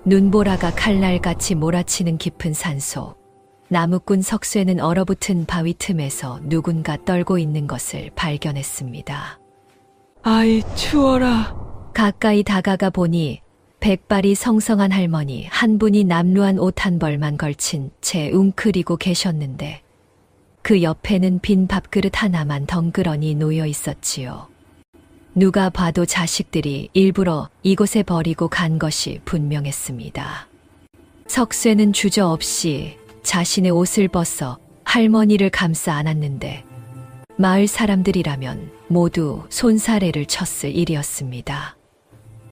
눈보라가 칼날같이 몰아치는 깊은 산속. 나무꾼 석쇠는 얼어붙은 바위 틈에서 누군가 떨고 있는 것을 발견했습니다. 아이, 추워라. 가까이 다가가 보니 백발이 성성한 할머니 한 분이 남루한 옷 한 벌만 걸친 채 웅크리고 계셨는데 그 옆에는 빈 밥그릇 하나만 덩그러니 놓여 있었지요. 누가 봐도 자식들이 일부러 이곳에 버리고 간 것이 분명했습니다. 석쇠는 주저없이 자신의 옷을 벗어 할머니를 감싸 안았는데 마을 사람들이라면 모두 손사래를 쳤을 일이었습니다.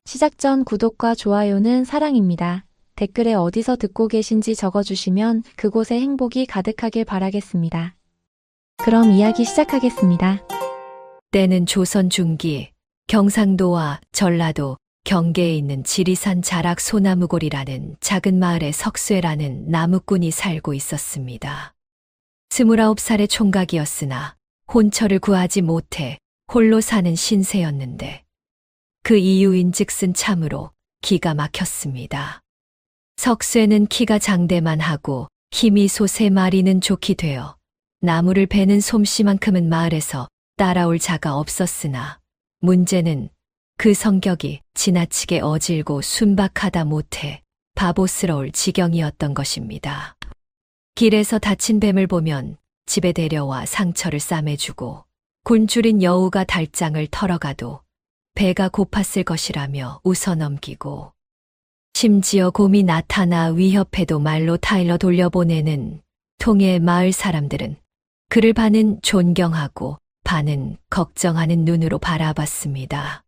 시작 전 구독과 좋아요는 사랑입니다. 댓글에 어디서 듣고 계신지 적어주시면 그곳에 행복이 가득하길 바라겠습니다. 그럼 이야기 시작하겠습니다. 때는 조선 중기 경상도와 전라도 경계에 있는 지리산 자락 소나무골이라는 작은 마을에 석쇠라는 나무꾼이 살고 있었습니다. 29살의 총각이었으나 혼처를 구하지 못해 홀로 사는 신세였는데 그 이유인즉슨 참으로 기가 막혔습니다. 석쇠는 키가 장대만 하고 힘이 소 3마리는 좋게 되어 나무를 베는 솜씨만큼은 마을에서 따라올 자가 없었으나 문제는 그 성격이 지나치게 어질고 순박하다 못해 바보스러울 지경이었던 것입니다. 길에서 다친 뱀을 보면 집에 데려와 상처를 싸매주고 곤줄인 여우가 달장을 털어가도 배가 고팠을 것이라며 웃어넘기고 심지어 곰이 나타나 위협해도 말로 타일러 돌려보내는 통의 마을 사람들은 그를 반은 존경하고 반은 걱정하는 눈으로 바라봤습니다.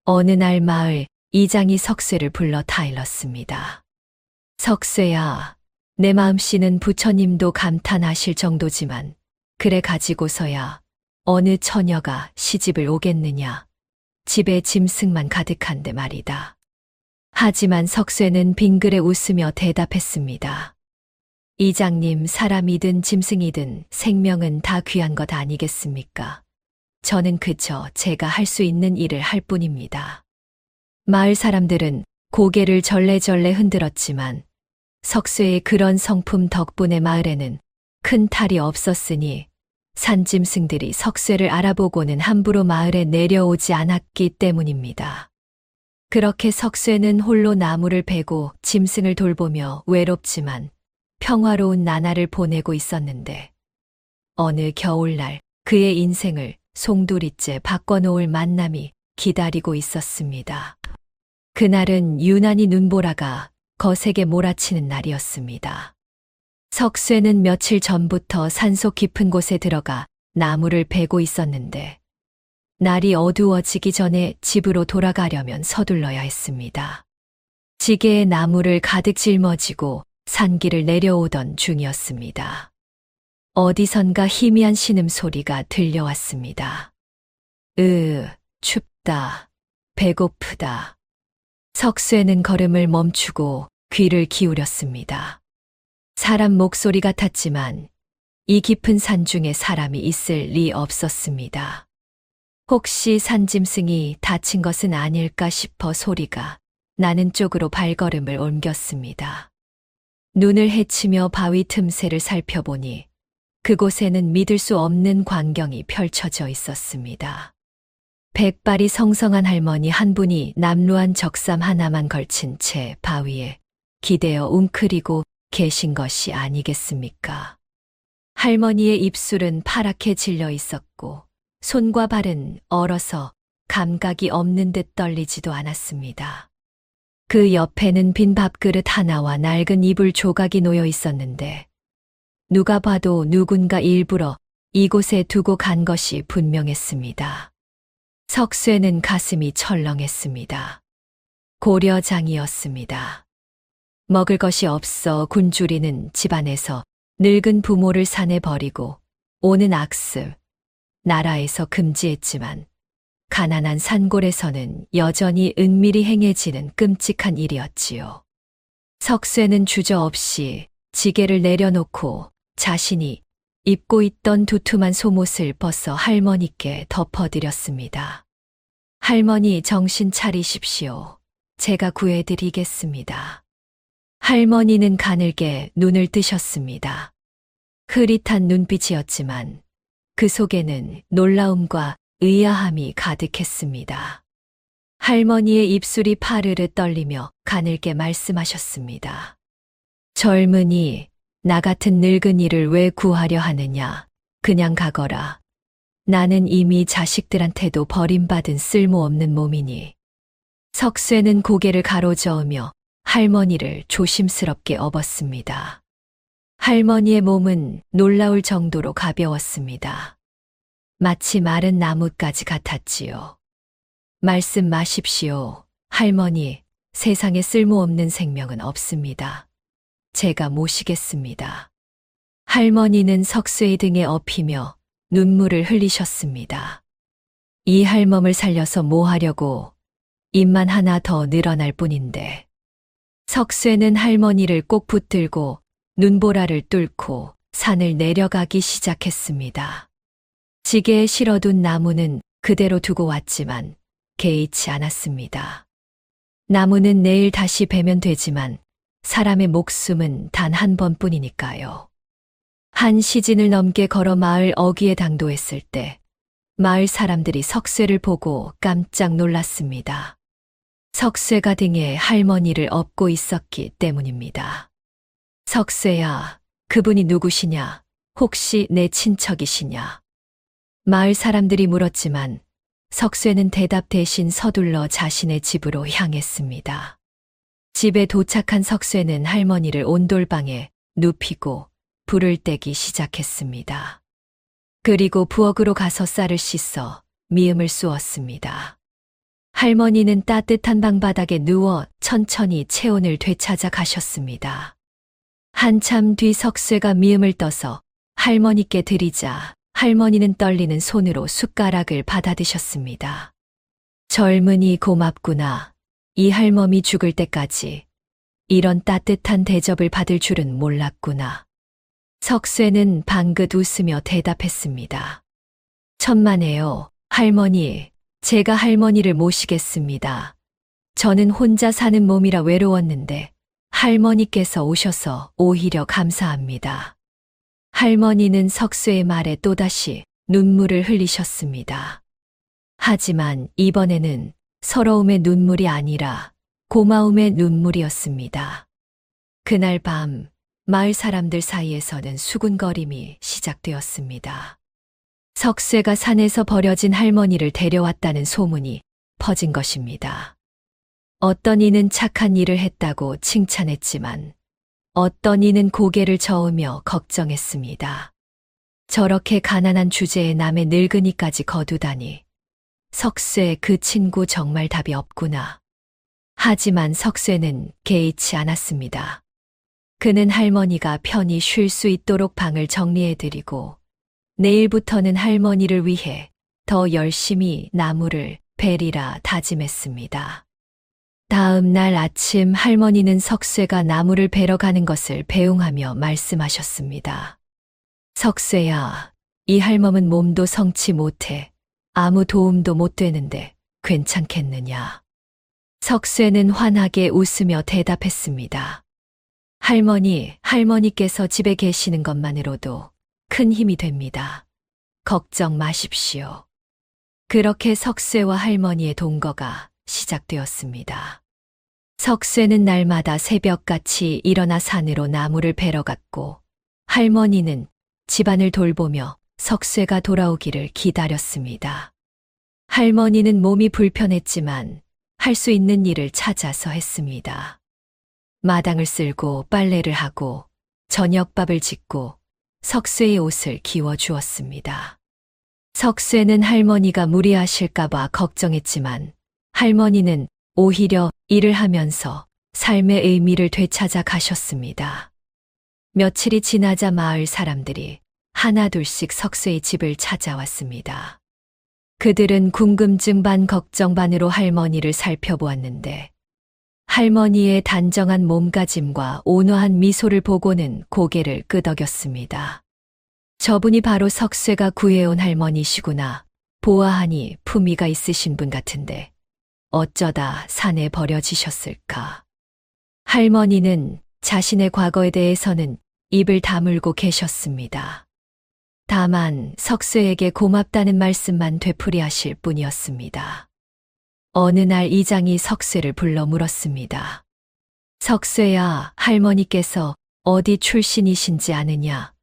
어느 날 마을 이장이 석쇠를 불러 타일렀습니다. 석쇠야, 내 마음씨는 부처님도 감탄하실 정도지만 그래 가지고서야 어느 처녀가 시집을 오겠느냐. 집에 짐승만 가득한데 말이다. 하지만 석쇠는 빙그레 웃으며 대답했습니다. 이장님, 사람이든 짐승이든 생명은 다 귀한 것 아니겠습니까? 저는 그저 제가 할 수 있는 일을 할 뿐입니다. 마을 사람들은 고개를 절레절레 흔들었지만 석쇠의 그런 성품 덕분에 마을에는 큰 탈이 없었으니 산짐승들이 석쇠를 알아보고는 함부로 마을에 내려오지 않았기 때문입니다. 그렇게 석쇠는 홀로 나무를 베고 짐승을 돌보며 외롭지만 평화로운 나날을 보내고 있었는데 어느 겨울날 그의 인생을 송두리째 바꿔놓을 만남이 기다리고 있었습니다. 그날은 유난히 눈보라가 거세게 몰아치는 날이었습니다. 석쇠는 며칠 전부터 산속 깊은 곳에 들어가 나무를 베고 있었는데 날이 어두워지기 전에 집으로 돌아가려면 서둘러야 했습니다. 지게에 나무를 가득 짊어지고 산길을 내려오던 중이었습니다. 어디선가 희미한 신음소리가 들려왔습니다. 춥다. 배고프다. 석쇠는 걸음을 멈추고 귀를 기울였습니다. 사람 목소리 같았지만 이 깊은 산중에 사람이 있을 리 없었습니다. 혹시 산짐승이 다친 것은 아닐까 싶어 소리가 나는 쪽으로 발걸음을 옮겼습니다. 눈을 헤치며 바위 틈새를 살펴보니 그곳에는 믿을 수 없는 광경이 펼쳐져 있었습니다. 백발이 성성한 할머니 한 분이 남루한 적삼 하나만 걸친 채 바위에 기대어 웅크리고 계신 것이 아니겠습니까? 할머니의 입술은 파랗게 질려 있었고 손과 발은 얼어서 감각이 없는 듯 떨리지도 않았습니다. 그 옆에는 빈 밥그릇 하나와 낡은 이불 조각이 놓여 있었는데 누가 봐도 누군가 일부러 이곳에 두고 간 것이 분명했습니다. 석쇠는 가슴이 철렁했습니다. 고려장이었습니다. 먹을 것이 없어 굶주리는 집안에서 늙은 부모를 산에 버리고 오는 악습, 나라에서 금지했지만 가난한 산골에서는 여전히 은밀히 행해지는 끔찍한 일이었지요. 석쇠는 주저없이 지게를 내려놓고 자신이 입고 있던 두툼한 속옷을 벗어 할머니께 덮어드렸습니다. 할머니, 정신 차리십시오. 제가 구해드리겠습니다. 할머니는 가늘게 눈을 뜨셨습니다. 흐릿한 눈빛이었지만 그 속에는 놀라움과 의아함이 가득했습니다. 할머니의 입술이 파르르 떨리며 가늘게 말씀하셨습니다. 젊은이, 나 같은 늙은이를 왜 구하려 하느냐? 그냥 가거라. 나는 이미 자식들한테도 버림받은 쓸모없는 몸이니. 석쇠는 고개를 가로저으며 할머니를 조심스럽게 업었습니다. 할머니의 몸은 놀라울 정도로 가벼웠습니다. 마치 마른 나뭇가지 같았지요. 말씀 마십시오. 할머니, 세상에 쓸모없는 생명은 없습니다. 제가 모시겠습니다. 할머니는 석쇠의 등에 엎이며 눈물을 흘리셨습니다. 이 할멈을 살려서 뭐 하려고, 입만 하나 더 늘어날 뿐인데. 석쇠는 할머니를 꼭 붙들고 눈보라를 뚫고 산을 내려가기 시작했습니다. 지게에 실어둔 나무는 그대로 두고 왔지만 개의치 않았습니다. 나무는 내일 다시 베면 되지만 사람의 목숨은 단 한 번뿐이니까요. 한 시즌을 넘게 걸어 마을 어귀에 당도했을 때 마을 사람들이 석쇠를 보고 깜짝 놀랐습니다. 석쇠가 등에 할머니를 업고 있었기 때문입니다. 석쇠야, 그분이 누구시냐? 혹시 내 친척이시냐? 마을 사람들이 물었지만 석쇠는 대답 대신 서둘러 자신의 집으로 향했습니다. 집에 도착한 석쇠는 할머니를 온돌방에 눕히고 불을 떼기 시작했습니다. 그리고 부엌으로 가서 쌀을 씻어 미음을 쑤었습니다. 할머니는 따뜻한 방바닥에 누워 천천히 체온을 되찾아 가셨습니다. 한참 뒤 석쇠가 미음을 떠서 할머니께 드리자 할머니는 떨리는 손으로 숟가락을 받아드셨습니다. 젊은이 고맙구나. 이 할멈이 죽을 때까지 이런 따뜻한 대접을 받을 줄은 몰랐구나. 석쇠는 방긋 웃으며 대답했습니다. 천만에요, 할머니. 제가 할머니를 모시겠습니다. 저는 혼자 사는 몸이라 외로웠는데 할머니께서 오셔서 오히려 감사합니다. 할머니는 석쇠의 말에 또다시 눈물을 흘리셨습니다. 하지만 이번에는 서러움의 눈물이 아니라 고마움의 눈물이었습니다. 그날 밤 마을 사람들 사이에서는 수군거림이 시작되었습니다. 석쇠가 산에서 버려진 할머니를 데려왔다는 소문이 퍼진 것입니다. 어떤 이는 착한 일을 했다고 칭찬했지만 어떤 이는 고개를 저으며 걱정했습니다. 저렇게 가난한 주제에 남의 늙은이까지 거두다니. 석쇠 그 친구 정말 답이 없구나. 하지만 석쇠는 개의치 않았습니다. 그는 할머니가 편히 쉴 수 있도록 방을 정리해드리고 내일부터는 할머니를 위해 더 열심히 나무를 베리라 다짐했습니다. 다음 날 아침 할머니는 석쇠가 나무를 베러 가는 것을 배웅하며 말씀하셨습니다. 석쇠야, 이 할멈은 몸도 성치 못해 아무 도움도 못 되는데 괜찮겠느냐? 석쇠는 환하게 웃으며 대답했습니다. 할머니께서 집에 계시는 것만으로도 큰 힘이 됩니다. 걱정 마십시오. 그렇게 석쇠와 할머니의 동거가 시작되었습니다. 석쇠는 날마다 새벽같이 일어나 산으로 나무를 베러 갔고 할머니는 집안을 돌보며 석쇠가 돌아오기를 기다렸습니다. 할머니는 몸이 불편했지만 할 수 있는 일을 찾아서 했습니다. 마당을 쓸고 빨래를 하고 저녁밥을 짓고 석쇠의 옷을 기워 주었습니다. 석쇠는 할머니가 무리하실까봐 걱정했지만 할머니는 오히려 일을 하면서 삶의 의미를 되찾아 가셨습니다. 며칠이 지나자 마을 사람들이 하나둘씩 석쇠의 집을 찾아왔습니다. 그들은 궁금증 반 걱정 반으로 할머니를 살펴보았는데 할머니의 단정한 몸가짐과 온화한 미소를 보고는 고개를 끄덕였습니다. 저분이 바로 석쇠가 구해온 할머니시구나. 보아하니 품위가 있으신 분 같은데 어쩌다 산에 버려지셨을까? 할머니는 자신의 과거에 대해서는 입을 다물고 계셨습니다. 다만 석쇠에게 고맙다는 말씀만 되풀이하실 뿐이었습니다. 어느 날 이장이 석쇠를 불러 물었습니다. 석쇠야, 할머니께서 어디 출신이신지 아느냐?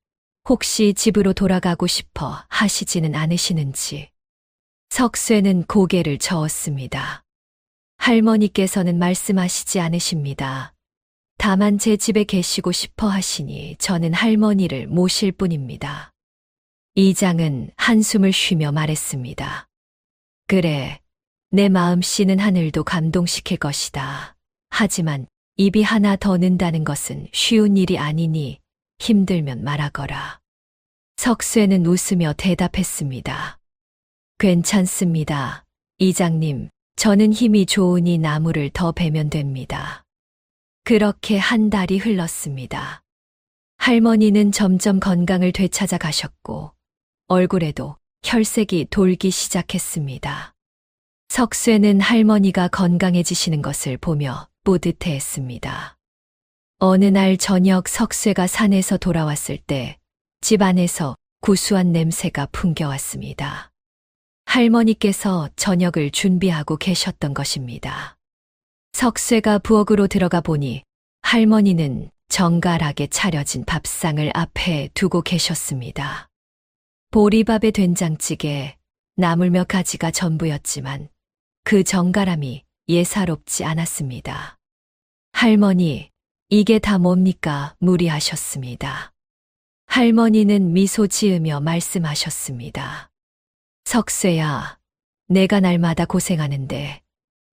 혹시 집으로 돌아가고 싶어 하시지는 않으시는지? 석쇠는 고개를 저었습니다. 할머니께서는 말씀하시지 않으십니다. 다만 제 집에 계시고 싶어 하시니 저는 할머니를 모실 뿐입니다. 이장은 한숨을 쉬며 말했습니다. 그래, 내 마음씨는 하늘도 감동시킬 것이다. 하지만 입이 하나 더 는다는 것은 쉬운 일이 아니니 힘들면 말하거라. 석쇠는 웃으며 대답했습니다. 괜찮습니다. 이장님, 저는 힘이 좋으니 나무를 더 베면 됩니다. 그렇게 한 달이 흘렀습니다. 할머니는 점점 건강을 되찾아 가셨고 얼굴에도 혈색이 돌기 시작했습니다. 석쇠는 할머니가 건강해지시는 것을 보며 뿌듯해했습니다. 어느 날 저녁 석쇠가 산에서 돌아왔을 때 집 안에서 구수한 냄새가 풍겨왔습니다. 할머니께서 저녁을 준비하고 계셨던 것입니다. 석쇠가 부엌으로 들어가 보니 할머니는 정갈하게 차려진 밥상을 앞에 두고 계셨습니다. 보리밥에 된장찌개, 나물 몇 가지가 전부였지만 그 정갈함이 예사롭지 않았습니다. 할머니, 이게 다 뭡니까? 무리하셨습니다. 할머니는 미소 지으며 말씀하셨습니다. 석쇠야, 내가 날마다 고생하는데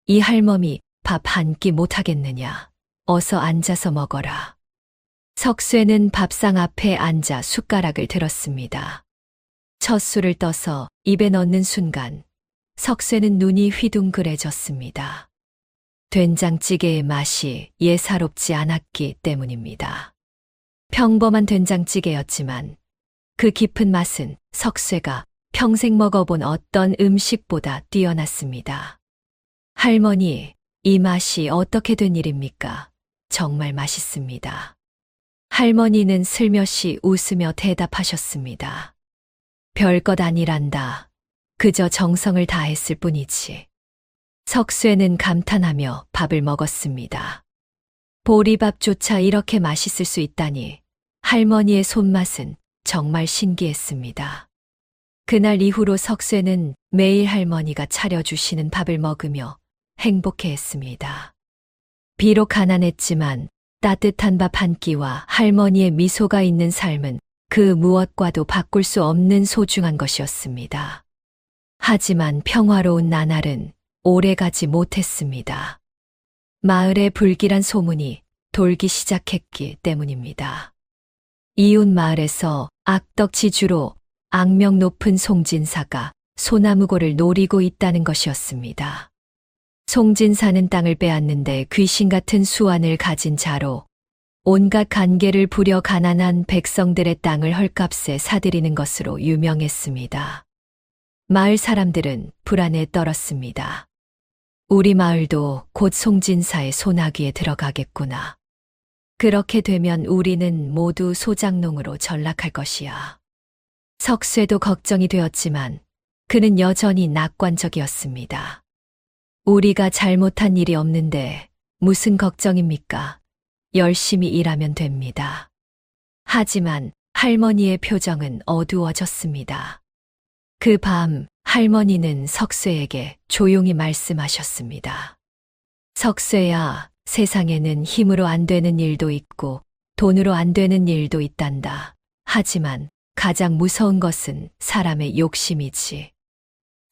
이 할멈이 밥 한 끼 못하겠느냐? 어서 앉아서 먹어라. 석쇠는 밥상 앞에 앉아 숟가락을 들었습니다. 첫 술을 떠서 입에 넣는 순간 석쇠는 눈이 휘둥그레졌습니다. 된장찌개의 맛이 예사롭지 않았기 때문입니다. 평범한 된장찌개였지만 그 깊은 맛은 석쇠가 평생 먹어본 어떤 음식보다 뛰어났습니다. 할머니, 이 맛이 어떻게 된 일입니까? 정말 맛있습니다. 할머니는 슬며시 웃으며 대답하셨습니다. 별것 아니란다. 그저 정성을 다했을 뿐이지. 석쇠는 감탄하며 밥을 먹었습니다. 보리밥조차 이렇게 맛있을 수 있다니 할머니의 손맛은 정말 신기했습니다. 그날 이후로 석쇠는 매일 할머니가 차려주시는 밥을 먹으며 행복해했습니다. 비록 가난했지만 따뜻한 밥 한 끼와 할머니의 미소가 있는 삶은 그 무엇과도 바꿀 수 없는 소중한 것이었습니다. 하지만 평화로운 나날은 오래가지 못했습니다. 마을에 불길한 소문이 돌기 시작했기 때문입니다. 이웃 마을에서 악덕지주로 악명 높은 송진사가 소나무고를 노리고 있다는 것이었습니다. 송진사는 땅을 빼앗는데 귀신 같은 수완을 가진 자로 온갖 간계를 부려 가난한 백성들의 땅을 헐값에 사들이는 것으로 유명했습니다. 마을 사람들은 불안에 떨었습니다. 우리 마을도 곧 송진사의 소나기에 들어가겠구나. 그렇게 되면 우리는 모두 소장농으로 전락할 것이야. 석쇠도 걱정이 되었지만 그는 여전히 낙관적이었습니다. 우리가 잘못한 일이 없는데 무슨 걱정입니까? 열심히 일하면 됩니다. 하지만 할머니의 표정은 어두워졌습니다. 그 밤 할머니는 석쇠에게 조용히 말씀하셨습니다. 석쇠야, 세상에는 힘으로 안 되는 일도 있고 돈으로 안 되는 일도 있단다. 하지만 가장 무서운 것은 사람의 욕심이지.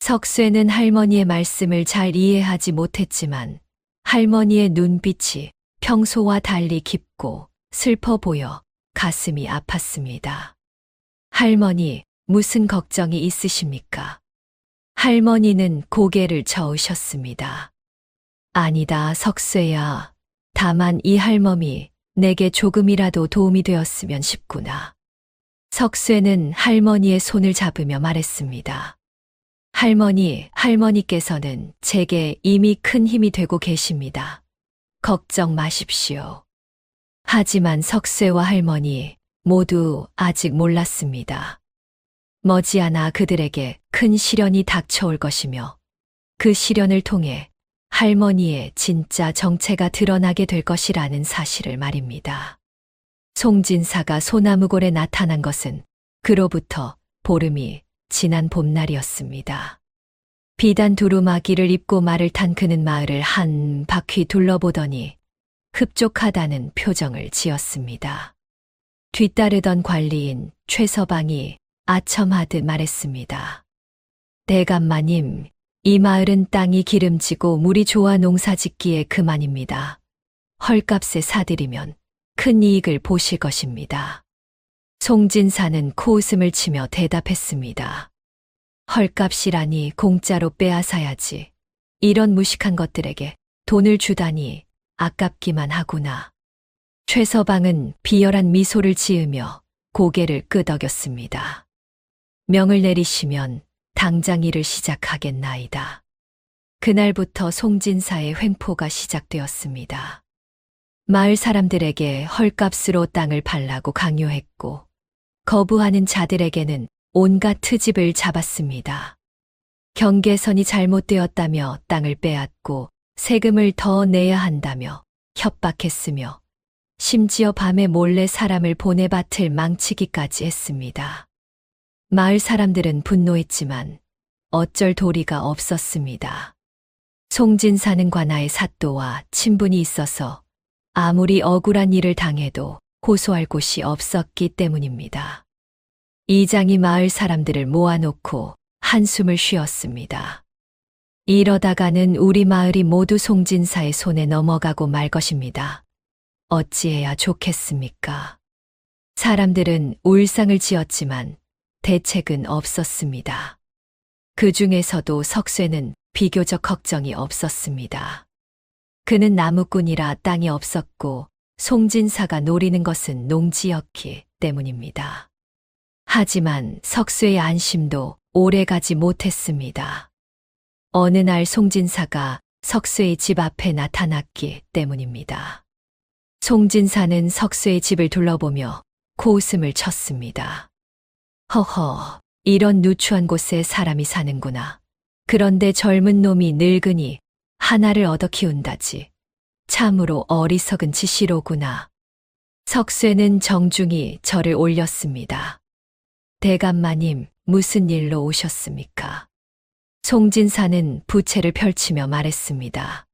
석쇠는 할머니의 말씀을 잘 이해하지 못했지만 할머니의 눈빛이 평소와 달리 깊고 슬퍼 보여 가슴이 아팠습니다. 할머니, 무슨 걱정이 있으십니까? 할머니는 고개를 저으셨습니다. 아니다, 석쇠야. 다만 이 할멈이 내게 조금이라도 도움이 되었으면 싶구나. 석쇠는 할머니의 손을 잡으며 말했습니다. 할머니께서는 제게 이미 큰 힘이 되고 계십니다. 걱정 마십시오. 하지만 석쇠와 할머니 모두 아직 몰랐습니다. 머지않아 그들에게 큰 시련이 닥쳐올 것이며 그 시련을 통해 할머니의 진짜 정체가 드러나게 될 것이라는 사실을 말입니다. 송진사가 소나무골에 나타난 것은 그로부터 보름이 지난 봄날이었습니다. 비단 두루마기를 입고 말을 탄 그는 마을을 한 바퀴 둘러보더니 흡족하다는 표정을 지었습니다. 뒤따르던 관리인 최서방이 아첨하듯 말했습니다. 대감마님, 이 마을은 땅이 기름지고 물이 좋아 농사 짓기에 그만입니다. 헐값에 사들이면 큰 이익을 보실 것입니다. 송진사는 코웃음을 치며 대답했습니다. 헐값이라니 공짜로 빼앗아야지. 이런 무식한 것들에게 돈을 주다니 아깝기만 하구나. 최서방은 비열한 미소를 지으며 고개를 끄덕였습니다. 명을 내리시면 당장 일을 시작하겠나이다. 그날부터 송진사의 횡포가 시작되었습니다. 마을 사람들에게 헐값으로 땅을 팔라고 강요했고 거부하는 자들에게는 온갖 트집을 잡았습니다. 경계선이 잘못되었다며 땅을 빼앗고 세금을 더 내야 한다며 협박했으며 심지어 밤에 몰래 사람을 보내 밭을 망치기까지 했습니다. 마을 사람들은 분노했지만 어쩔 도리가 없었습니다. 송진사는 관아의 사또와 친분이 있어서 아무리 억울한 일을 당해도 호소할 곳이 없었기 때문입니다. 이장이 마을 사람들을 모아놓고 한숨을 쉬었습니다. 이러다가는 우리 마을이 모두 송진사의 손에 넘어가고 말 것입니다. 어찌해야 좋겠습니까? 사람들은 울상을 지었지만 대책은 없었습니다. 그 중에서도 석쇠는 비교적 걱정이 없었습니다. 그는 나무꾼이라 땅이 없었고 송진사가 노리는 것은 농지였기 때문입니다. 하지만 석쇠의 안심도 오래가지 못했습니다. 어느 날 송진사가 석쇠의 집 앞에 나타났기 때문입니다. 송진사는 석쇠의 집을 둘러보며 코웃음을 쳤습니다. 허허, 이런 누추한 곳에 사람이 사는구나. 그런데 젊은 놈이 늙으니 하나를 얻어 키운다지. 참으로 어리석은 짓이로구나. 석쇠는 정중히 절을 올렸습니다. 대감마님, 무슨 일로 오셨습니까? 송진사는 부채를 펼치며 말했습니다.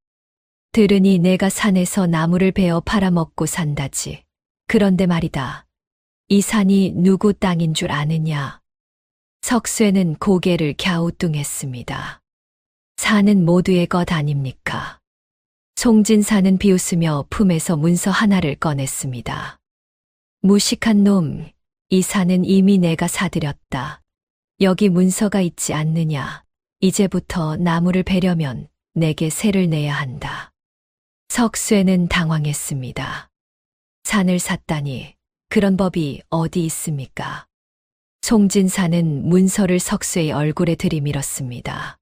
들으니 내가 산에서 나무를 베어 팔아먹고 산다지. 그런데 말이다. 이 산이 누구 땅인 줄 아느냐? 석쇠는 고개를 갸우뚱했습니다. 산은 모두의 것 아닙니까? 송진사는 비웃으며 품에서 문서 하나를 꺼냈습니다. 무식한 놈, 이 산은 이미 내가 사들였다. 여기 문서가 있지 않느냐. 이제부터 나무를 베려면 내게 세를 내야 한다. 석쇠는 당황했습니다. 산을 샀다니 그런 법이 어디 있습니까? 송진사는 문서를 석쇠의 얼굴에 들이밀었습니다.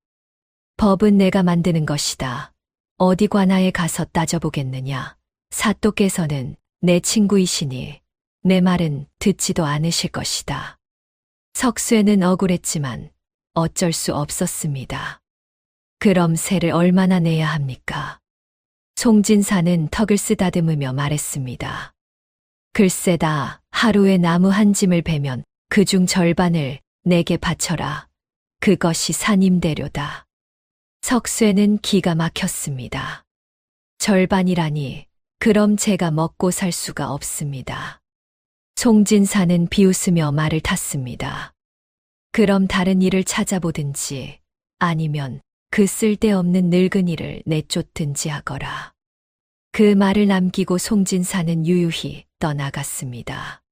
법은 내가 만드는 것이다. 어디 관아에 가서 따져보겠느냐. 사또께서는 내 친구이시니 내 말은 듣지도 않으실 것이다. 석쇠는 억울했지만 어쩔 수 없었습니다. 그럼 세를 얼마나 내야 합니까? 송진사는 턱을 쓰다듬으며 말했습니다. 글쎄다, 하루에 나무 한 짐을 베면 그중 절반을 내게 바쳐라. 그것이 산임대료다. 석쇠는 기가 막혔습니다. 절반이라니, 그럼 제가 먹고 살 수가 없습니다. 송진사는 비웃으며 말을 탔습니다. 그럼 다른 일을 찾아보든지 아니면 그 쓸데없는 늙은이를 내쫓든지 하거라. 그 말을 남기고 송진사는 유유히 떠나갔습니다.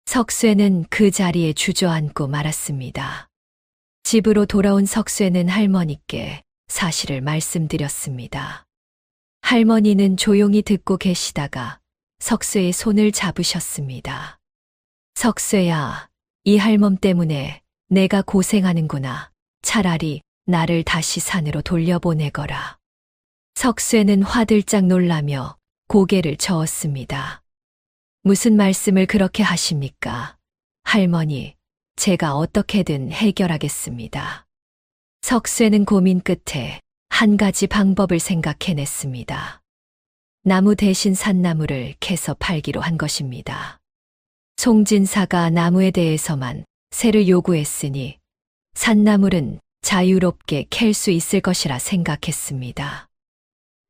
석쇠는 그 자리에 주저앉고 말았습니다. 집으로 돌아온 석쇠는 할머니께 사실을 말씀드렸습니다. 할머니는 조용히 듣고 계시다가 석쇠의 손을 잡으셨습니다. 석쇠야, 이 할멈 때문에 내가 고생하는구나. 차라리 나를 다시 산으로 돌려보내거라. 석쇠는 화들짝 놀라며 고개를 저었습니다. 무슨 말씀을 그렇게 하십니까? 할머니, 제가 어떻게든 해결하겠습니다. 석쇠는 고민 끝에 한 가지 방법을 생각해냈습니다. 나무 대신 산나무를 캐서 팔기로 한 것입니다. 송진사가 나무에 대해서만 세를 요구했으니 산나물은 자유롭게 캘 수 있을 것이라 생각했습니다.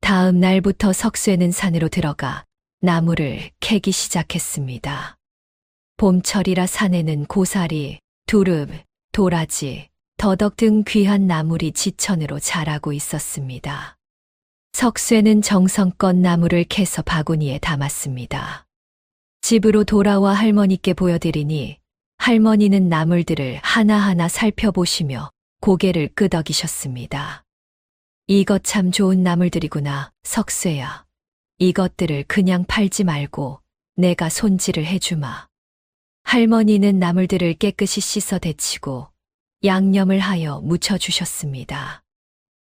다음 날부터 석쇠는 산으로 들어가 나무를 캐기 시작했습니다. 봄철이라 산에는 고사리, 두릅, 도라지, 더덕 등 귀한 나물이 지천으로 자라고 있었습니다. 석쇠는 정성껏 나무를 캐서 바구니에 담았습니다. 집으로 돌아와 할머니께 보여드리니 할머니는 나물들을 하나하나 살펴보시며 고개를 끄덕이셨습니다. 이것 참 좋은 나물들이구나, 석쇠야. 이것들을 그냥 팔지 말고 내가 손질을 해주마. 할머니는 나물들을 깨끗이 씻어 데치고 양념을 하여 무쳐주셨습니다.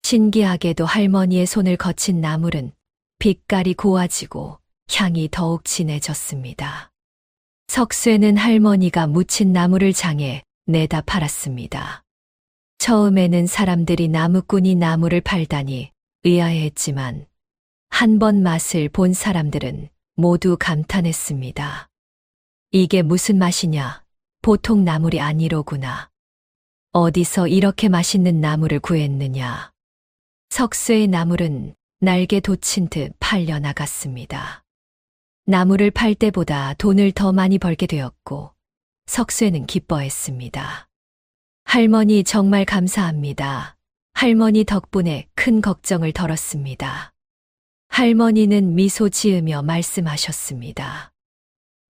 신기하게도 할머니의 손을 거친 나물은 빛깔이 고와지고 향이 더욱 진해졌습니다. 석쇠는 할머니가 무친 나물을 장에 내다 팔았습니다. 처음에는 사람들이 나무꾼이 나물을 팔다니 의아해했지만 한 번 맛을 본 사람들은 모두 감탄했습니다. 이게 무슨 맛이냐? 보통 나물이 아니로구나. 어디서 이렇게 맛있는 나물을 구했느냐? 석쇠의 나물은 날개 돋친 듯 팔려나갔습니다. 나물을 팔 때보다 돈을 더 많이 벌게 되었고 석쇠는 기뻐했습니다. 할머니 정말 감사합니다. 할머니 덕분에 큰 걱정을 덜었습니다. 할머니는 미소 지으며 말씀하셨습니다.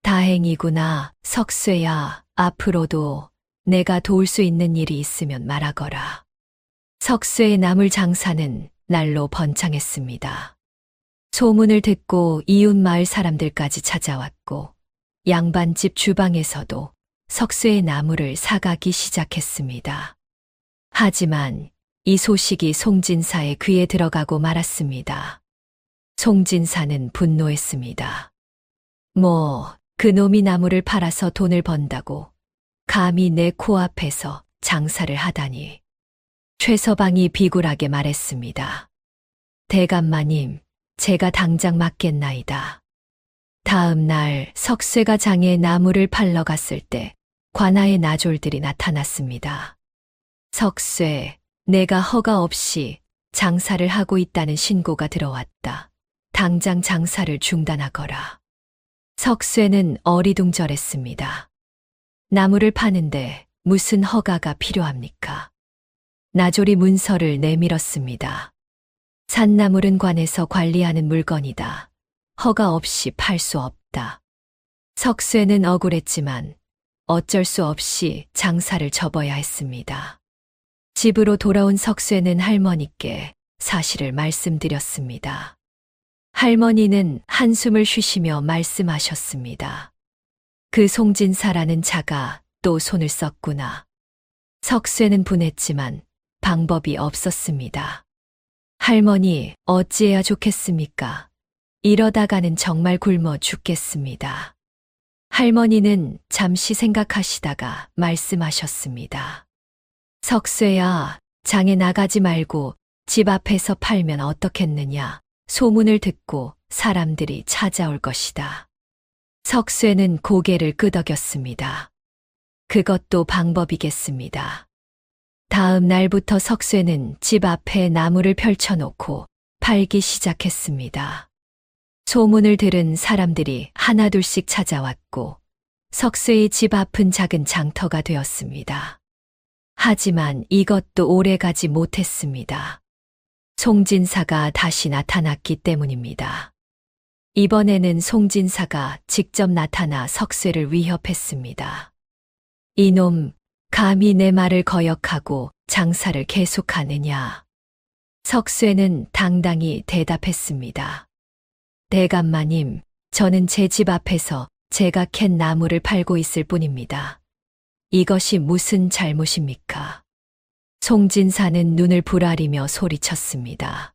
다행이구나, 석쇠야. 앞으로도 내가 도울 수 있는 일이 있으면 말하거라. 석쇠의 나물 장사는 날로 번창했습니다. 소문을 듣고 이웃 마을 사람들까지 찾아왔고 양반집 주방에서도 석쇠의 나물을 사가기 시작했습니다. 하지만 이 소식이 송진사의 귀에 들어가고 말았습니다. 송진사는 분노했습니다. 그놈이 나무를 팔아서 돈을 번다고 감히 내 코앞에서 장사를 하다니. 최서방이 비굴하게 말했습니다. 대감마님, 제가 당장 맞겠나이다. 다음 날 석쇠가 장에 나무를 팔러 갔을 때 관아의 나졸들이 나타났습니다. 석쇠, 내가 허가 없이 장사를 하고 있다는 신고가 들어왔다. 당장 장사를 중단하거라. 석쇠는 어리둥절했습니다. 나무를 파는데 무슨 허가가 필요합니까? 나졸이 문서를 내밀었습니다. 산나물은 관에서 관리하는 물건이다. 허가 없이 팔 수 없다. 석쇠는 억울했지만 어쩔 수 없이 장사를 접어야 했습니다. 집으로 돌아온 석쇠는 할머니께 사실을 말씀드렸습니다. 할머니는 한숨을 쉬시며 말씀하셨습니다. 그 송진사라는 자가 또 손을 썼구나. 석쇠는 분했지만 방법이 없었습니다. 할머니, 어찌해야 좋겠습니까? 이러다가는 정말 굶어 죽겠습니다. 할머니는 잠시 생각하시다가 말씀하셨습니다. 석쇠야, 장에 나가지 말고 집 앞에서 팔면 어떻겠느냐? 소문을 듣고 사람들이 찾아올 것이다. 석쇠는 고개를 끄덕였습니다. 그것도 방법이겠습니다. 다음 날부터 석쇠는 집 앞에 나무를 펼쳐놓고 팔기 시작했습니다. 소문을 들은 사람들이 하나둘씩 찾아왔고 석쇠의 집 앞은 작은 장터가 되었습니다. 하지만 이것도 오래가지 못했습니다. 송진사가 다시 나타났기 때문입니다. 이번에는 송진사가 직접 나타나 석쇠를 위협했습니다. 이놈, 감히 내 말을 거역하고 장사를 계속하느냐? 석쇠는 당당히 대답했습니다. 대감마님, 저는 제 집 앞에서 제가 캔 나무를 팔고 있을 뿐입니다. 이것이 무슨 잘못입니까? 송진사는 눈을 부라리며 소리쳤습니다.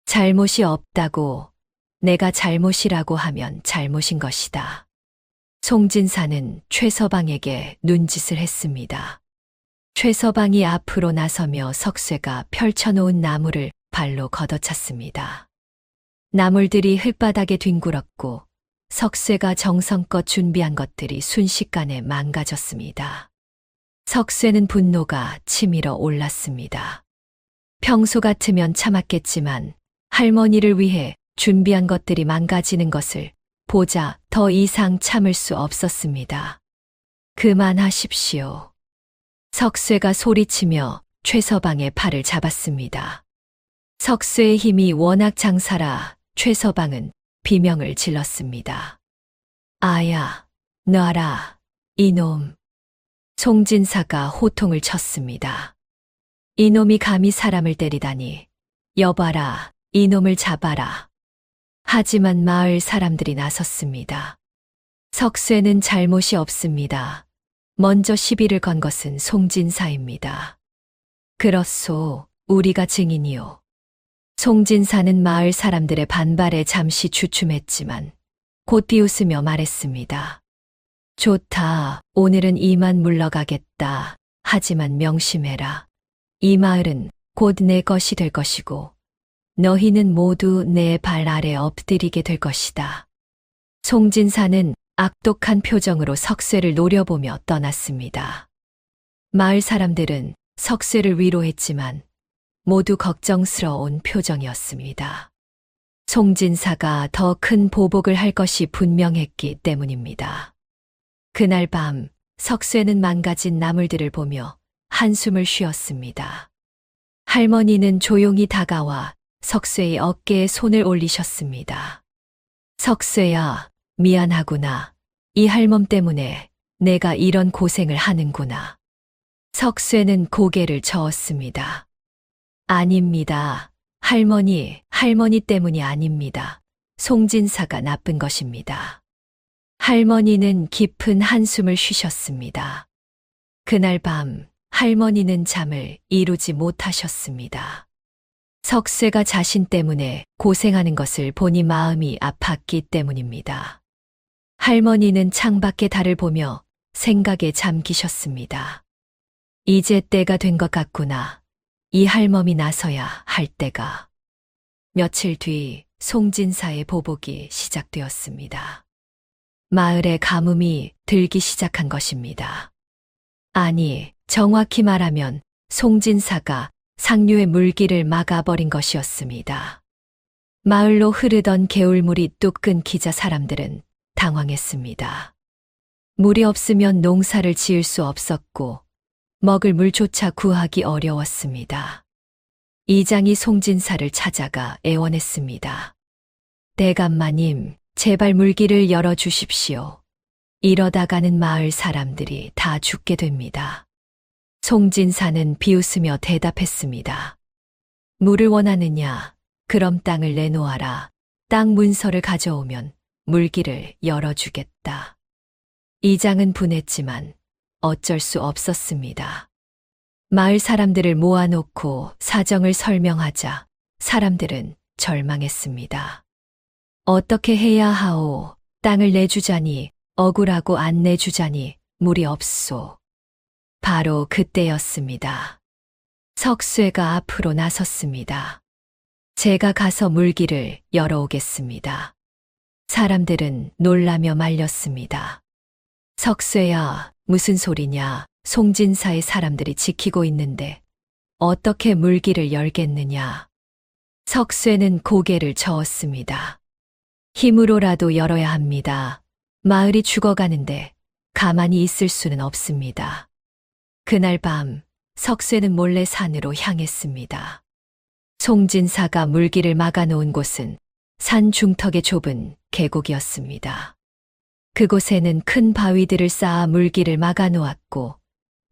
잘못이 없다고, 내가 잘못이라고 하면 잘못인 것이다. 송진사는 최서방에게 눈짓을 했습니다. 최서방이 앞으로 나서며 석쇠가 펼쳐놓은 나무를 발로 걷어찼습니다. 나물들이 흙바닥에 뒹굴었고 석쇠가 정성껏 준비한 것들이 순식간에 망가졌습니다. 석쇠는 분노가 치밀어 올랐습니다. 평소 같으면 참았겠지만 할머니를 위해 준비한 것들이 망가지는 것을 보자 더 이상 참을 수 없었습니다. 그만하십시오. 석쇠가 소리치며 최서방의 팔을 잡았습니다. 석쇠의 힘이 워낙 장사라 최서방은 비명을 질렀습니다. 아야, 놔라, 이놈. 송진사가 호통을 쳤습니다. 이놈이 감히 사람을 때리다니. 여봐라, 이놈을 잡아라. 하지만 마을 사람들이 나섰습니다. 석쇠는 잘못이 없습니다. 먼저 시비를 건 것은 송진사입니다. 그렇소, 우리가 증인이요. 송진사는 마을 사람들의 반발에 잠시 주춤했지만 곧 비웃으며 말했습니다. 좋다, 오늘은 이만 물러가겠다. 하지만 명심해라. 이 마을은 곧 내 것이 될 것이고 너희는 모두 내 발 아래 엎드리게 될 것이다. 송진사는 악독한 표정으로 석쇠를 노려보며 떠났습니다. 마을 사람들은 석쇠를 위로했지만 모두 걱정스러운 표정이었습니다. 송진사가 더 큰 보복을 할 것이 분명했기 때문입니다. 그날 밤 석쇠는 망가진 나물들을 보며 한숨을 쉬었습니다. 할머니는 조용히 다가와 석쇠의 어깨에 손을 올리셨습니다. 석쇠야, 미안하구나. 이 할멈 때문에 내가 이런 고생을 하는구나. 석쇠는 고개를 저었습니다. 아닙니다. 할머니 때문이 아닙니다. 송진사가 나쁜 것입니다. 할머니는 깊은 한숨을 쉬셨습니다. 그날 밤 할머니는 잠을 이루지 못하셨습니다. 석쇠가 자신 때문에 고생하는 것을 보니 마음이 아팠기 때문입니다. 할머니는 창밖의 달을 보며 생각에 잠기셨습니다. 이제 때가 된 것 같구나. 이 할멈이 나서야 할 때가. 며칠 뒤 송진사의 보복이 시작되었습니다. 마을에 가뭄이 들기 시작한 것입니다. 아니, 정확히 말하면 송진사가 상류의 물길을 막아버린 것이었습니다. 마을로 흐르던 개울물이 뚝 끊기자 사람들은 당황했습니다. 물이 없으면 농사를 지을 수 없었고 먹을 물조차 구하기 어려웠습니다. 이장이 송진사를 찾아가 애원했습니다. 대감마님, 제발 물길을 열어주십시오. 이러다가는 마을 사람들이 다 죽게 됩니다. 송진사는 비웃으며 대답했습니다. 물을 원하느냐? 그럼 땅을 내놓아라. 땅 문서를 가져오면 물길을 열어주겠다. 이장은 분했지만 어쩔 수 없었습니다. 마을 사람들을 모아놓고 사정을 설명하자 사람들은 절망했습니다. 어떻게 해야 하오? 땅을 내주자니 억울하고 안 내주자니 물이 없소. 바로 그때였습니다. 석쇠가 앞으로 나섰습니다. 제가 가서 물길을 열어오겠습니다. 사람들은 놀라며 말렸습니다. 석쇠야, 무슨 소리냐? 송진사의 사람들이 지키고 있는데 어떻게 물길을 열겠느냐? 석쇠는 고개를 저었습니다. 힘으로라도 열어야 합니다. 마을이 죽어가는데 가만히 있을 수는 없습니다. 그날 밤 석쇠는 몰래 산으로 향했습니다. 송진사가 물길을 막아놓은 곳은 산 중턱의 좁은 계곡이었습니다. 그곳에는 큰 바위들을 쌓아 물길을 막아놓았고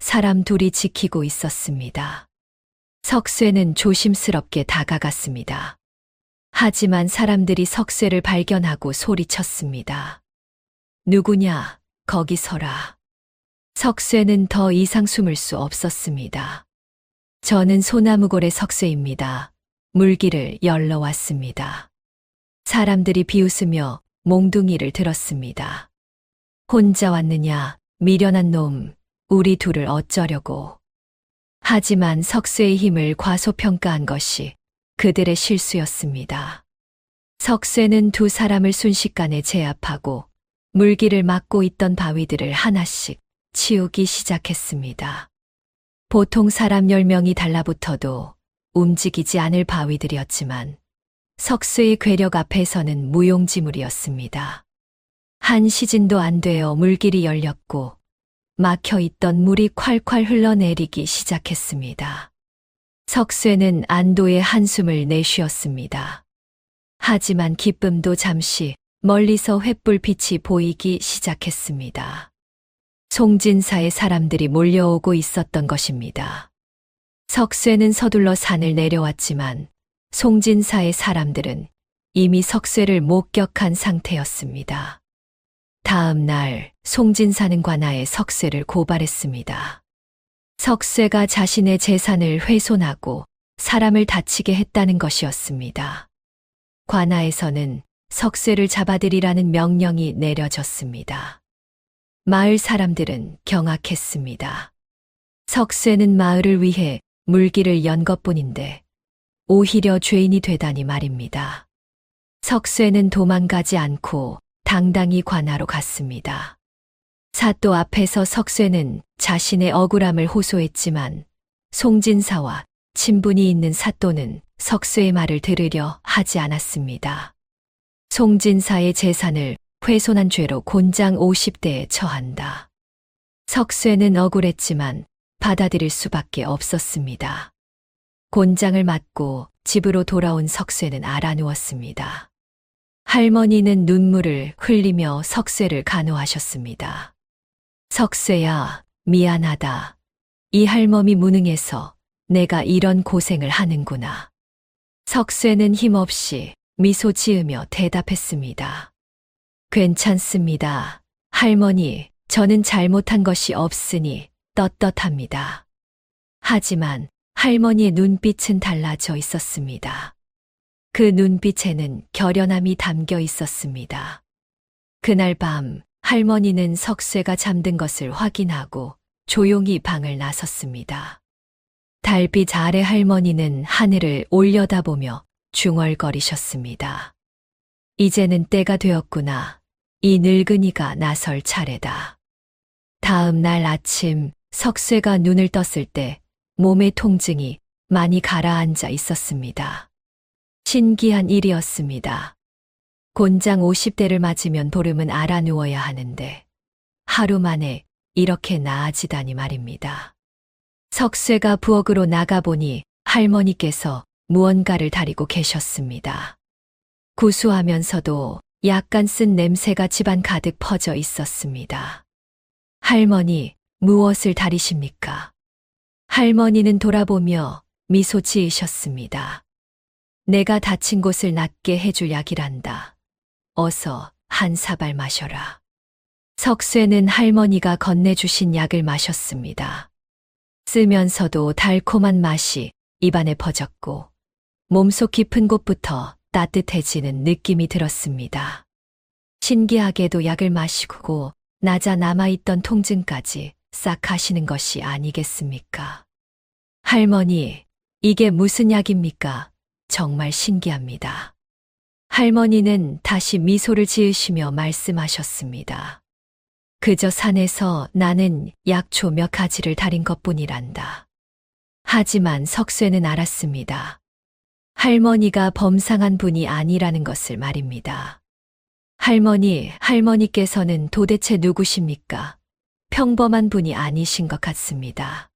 사람 둘이 지키고 있었습니다. 석쇠는 조심스럽게 다가갔습니다. 하지만 사람들이 석쇠를 발견하고 소리쳤습니다. 누구냐? 거기 서라. 석쇠는 더 이상 숨을 수 없었습니다. 저는 소나무골의 석쇠입니다. 물기를 열러 왔습니다. 사람들이 비웃으며 몽둥이를 들었습니다. 혼자 왔느냐, 미련한 놈, 우리 둘을 어쩌려고. 하지만 석쇠의 힘을 과소평가한 것이 그들의 실수였습니다. 석쇠는 두 사람을 순식간에 제압하고 물기를 막고 있던 바위들을 하나씩 치우기 시작했습니다. 보통 사람 10명이 달라붙어도 움직이지 않을 바위들이었지만 석쇠의 괴력 앞에서는 무용지물이었습니다. 한 시즌도 안 되어 물길이 열렸고 막혀있던 물이 콸콸 흘러내리기 시작했습니다. 석쇠는 안도의 한숨을 내쉬었습니다. 하지만 기쁨도 잠시 멀리서 횃불빛이 보이기 시작했습니다. 송진사의 사람들이 몰려오고 있었던 것입니다. 석쇠는 서둘러 산을 내려왔지만 송진사의 사람들은 이미 석쇠를 목격한 상태였습니다. 다음 날 송진사는 관아에 석쇠를 고발했습니다. 석쇠가 자신의 재산을 훼손하고 사람을 다치게 했다는 것이었습니다. 관아에서는 석쇠를 잡아들이라는 명령이 내려졌습니다. 마을 사람들은 경악했습니다. 석쇠는 마을을 위해 물길을 연 것뿐인데 오히려 죄인이 되다니 말입니다. 석쇠는 도망가지 않고 당당히 관아로 갔습니다. 사또 앞에서 석쇠는 자신의 억울함을 호소했지만 송진사와 친분이 있는 사또는 석쇠의 말을 들으려 하지 않았습니다. 송진사의 재산을 훼손한 죄로 곤장 50대에 처한다. 석쇠는 억울했지만 받아들일 수밖에 없었습니다. 곤장을 맞고 집으로 돌아온 석쇠는 알아누웠습니다. 할머니는 눈물을 흘리며 석쇠를 간호하셨습니다. 석쇠야, 미안하다. 이 할멈이 무능해서 내가 이런 고생을 하는구나. 석쇠는 힘없이 미소 지으며 대답했습니다. 괜찮습니다. 할머니, 저는 잘못한 것이 없으니 떳떳합니다. 하지만 할머니의 눈빛은 달라져 있었습니다. 그 눈빛에는 결연함이 담겨 있었습니다. 그날 밤 할머니는 석쇠가 잠든 것을 확인하고 조용히 방을 나섰습니다. 달빛 아래 할머니는 하늘을 올려다보며 중얼거리셨습니다. 이제는 때가 되었구나. 이 늙은이가 나설 차례다. 다음 날 아침 석쇠가 눈을 떴을 때 몸의 통증이 많이 가라앉아 있었습니다. 신기한 일이었습니다. 곤장 50대를 맞으면 보름은 알아누워야 하는데 하루 만에 이렇게 나아지다니 말입니다. 석쇠가 부엌으로 나가보니 할머니께서 무언가를 다리고 계셨습니다. 구수하면서도 약간 쓴 냄새가 집안 가득 퍼져 있었습니다. 할머니, 무엇을 다리십니까? 할머니는 돌아보며 미소 지으셨습니다. 내가 다친 곳을 낫게 해줄 약이란다. 어서 한 사발 마셔라. 석쇠는 할머니가 건네주신 약을 마셨습니다. 쓰면서도 달콤한 맛이 입안에 퍼졌고 몸속 깊은 곳부터 따뜻해지는 느낌이 들었습니다. 신기하게도 약을 마시고 나자 남아있던 통증까지 싹 가시는 것이 아니겠습니까? 할머니, 이게 무슨 약입니까? 정말 신기합니다. 할머니는 다시 미소를 지으시며 말씀하셨습니다. 그저 산에서 나는 약초 몇 가지를 다린 것뿐이란다. 하지만 석쇠는 알았습니다. 할머니가 범상한 분이 아니라는 것을 말입니다. 할머니께서는 도대체 누구십니까? 평범한 분이 아니신 것 같습니다.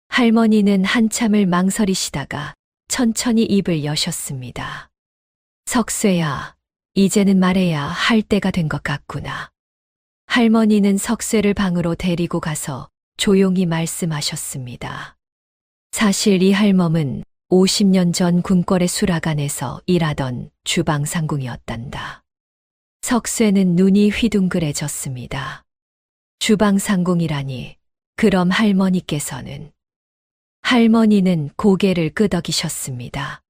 할머니는 한참을 망설이시다가 천천히 입을 여셨습니다. 석쇠야, 이제는 말해야 할 때가 된 것 같구나. 할머니는 석쇠를 방으로 데리고 가서 조용히 말씀하셨습니다. 사실 이 할멈은 50년 전 궁궐의 수라간에서 일하던 주방상궁이었단다. 석쇠는 눈이 휘둥그레졌습니다. 주방상궁이라니, 그럼 할머니께서는 할머니는 고개를 끄덕이셨습니다.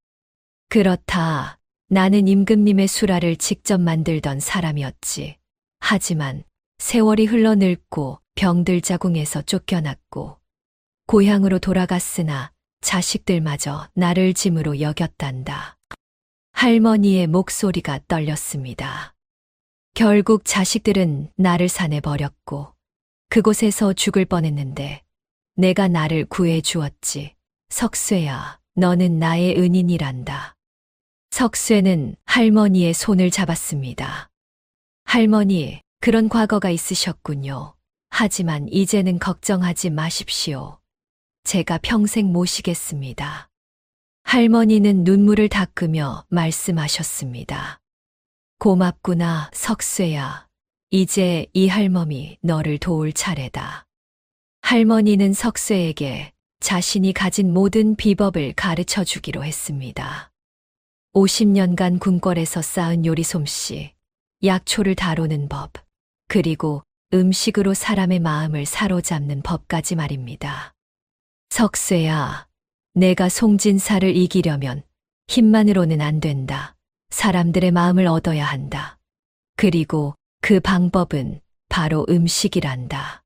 그렇다. 나는 임금님의 수라를 직접 만들던 사람이었지. 하지만 세월이 흘러 늙고 병들 자궁에서 쫓겨났고 고향으로 돌아갔으나 자식들마저 나를 짐으로 여겼단다. 할머니의 목소리가 떨렸습니다. 결국 자식들은 나를 산에버렸고 그곳에서 죽을 뻔했는데 내가 나를 구해 주었지. 석쇠야, 너는 나의 은인이란다. 석쇠는 할머니의 손을 잡았습니다. 할머니, 그런 과거가 있으셨군요. 하지만 이제는 걱정하지 마십시오. 제가 평생 모시겠습니다. 할머니는 눈물을 닦으며 말씀하셨습니다. 고맙구나, 석쇠야. 이제 이 할멈이 너를 도울 차례다. 할머니는 석쇠에게 자신이 가진 모든 비법을 가르쳐 주기로 했습니다. 50년간 궁궐에서 쌓은 요리 솜씨, 약초를 다루는 법, 그리고 음식으로 사람의 마음을 사로잡는 법까지 말입니다. 석쇠야, 내가 송진사를 이기려면 힘만으로는 안 된다. 사람들의 마음을 얻어야 한다. 그리고 그 방법은 바로 음식이란다.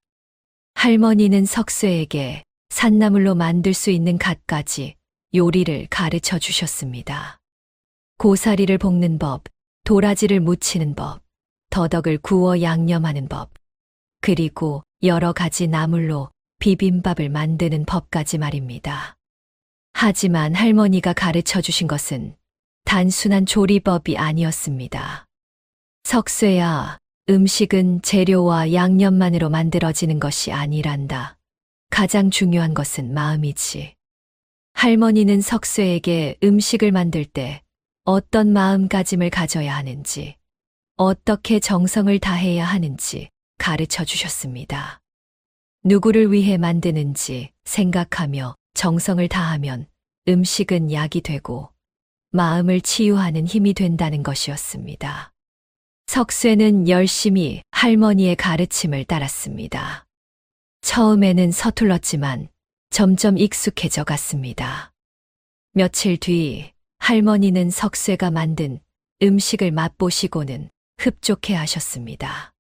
할머니는 석쇠에게 산나물로 만들 수 있는 갖가지 요리를 가르쳐 주셨습니다. 고사리를 볶는 법, 도라지를 무치는 법, 더덕을 구워 양념하는 법, 그리고 여러 가지 나물로 비빔밥을 만드는 법까지 말입니다. 하지만 할머니가 가르쳐 주신 것은 단순한 조리법이 아니었습니다. 석쇠야, 음식은 재료와 양념만으로 만들어지는 것이 아니란다. 가장 중요한 것은 마음이지. 할머니는 석쇠에게 음식을 만들 때 어떤 마음가짐을 가져야 하는지, 어떻게 정성을 다해야 하는지 가르쳐 주셨습니다. 누구를 위해 만드는지 생각하며 정성을 다하면 음식은 약이 되고 마음을 치유하는 힘이 된다는 것이었습니다. 석쇠는 열심히 할머니의 가르침을 따랐습니다. 처음에는 서툴렀지만 점점 익숙해져 갔습니다. 며칠 뒤 할머니는 석쇠가 만든 음식을 맛보시고는 흡족해 하셨습니다.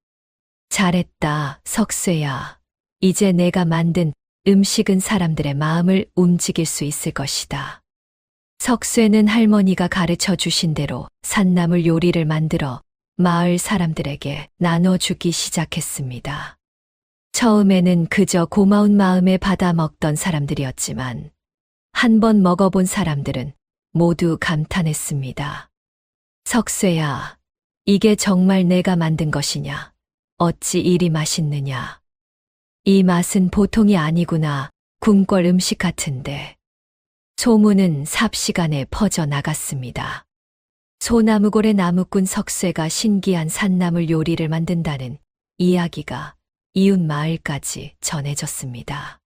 잘했다, 석쇠야. 이제 내가 만든 음식은 사람들의 마음을 움직일 수 있을 것이다. 석쇠는 할머니가 가르쳐 주신 대로 산나물 요리를 만들어 마을 사람들에게 나눠주기 시작했습니다. 처음에는 그저 고마운 마음에 받아 먹던 사람들이었지만 한 번 먹어본 사람들은 모두 감탄했습니다. 석쇠야, 이게 정말 내가 만든 것이냐? 어찌 이리 맛있느냐? 이 맛은 보통이 아니구나. 궁궐 음식 같은데. 소문은 삽시간에 퍼져나갔습니다. 소나무골의 나무꾼 석쇠가 신기한 산나물 요리를 만든다는 이야기가 이웃 마을까지 전해졌습니다.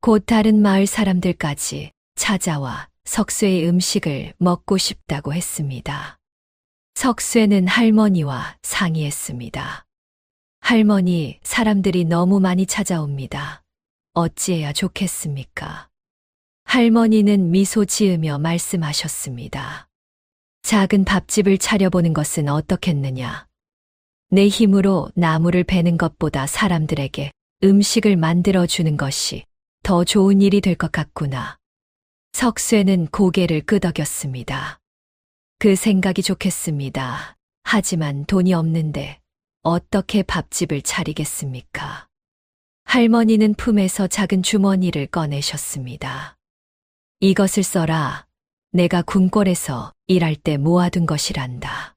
곧 다른 마을 사람들까지 찾아와 석쇠의 음식을 먹고 싶다고 했습니다. 석쇠는 할머니와 상의했습니다. 할머니, 사람들이 너무 많이 찾아옵니다. 어찌해야 좋겠습니까? 할머니는 미소 지으며 말씀하셨습니다. 작은 밥집을 차려보는 것은 어떻겠느냐? 내 힘으로 나무를 베는 것보다 사람들에게 음식을 만들어주는 것이 더 좋은 일이 될 것 같구나. 석쇠는 고개를 끄덕였습니다. 그 생각이 좋겠습니다. 하지만 돈이 없는데 어떻게 밥집을 차리겠습니까? 할머니는 품에서 작은 주머니를 꺼내셨습니다. 이것을 써라. 내가 궁궐에서 일할 때 모아둔 것이란다.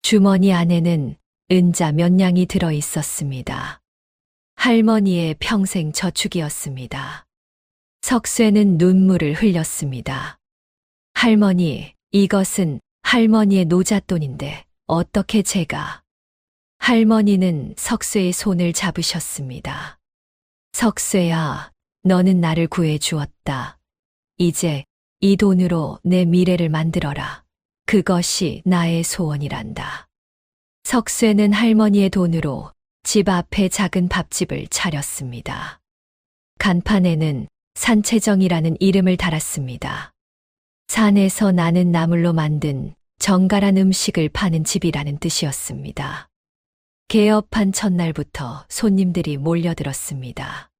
주머니 안에는 은자 몇 냥이 들어 있었습니다. 할머니의 평생 저축이었습니다. 석쇠는 눈물을 흘렸습니다. 할머니, 이것은 할머니의 노잣돈인데 어떻게 제가... 할머니는 석쇠의 손을 잡으셨습니다. 석쇠야, 너는 나를 구해 주었다. 이제 이 돈으로 내 미래를 만들어라. 그것이 나의 소원이란다. 석쇠는 할머니의 돈으로 집 앞에 작은 밥집을 차렸습니다. 간판에는 산채정이라는 이름을 달았습니다. 산에서 나는 나물로 만든 정갈한 음식을 파는 집이라는 뜻이었습니다. 개업한 첫날부터 손님들이 몰려들었습니다.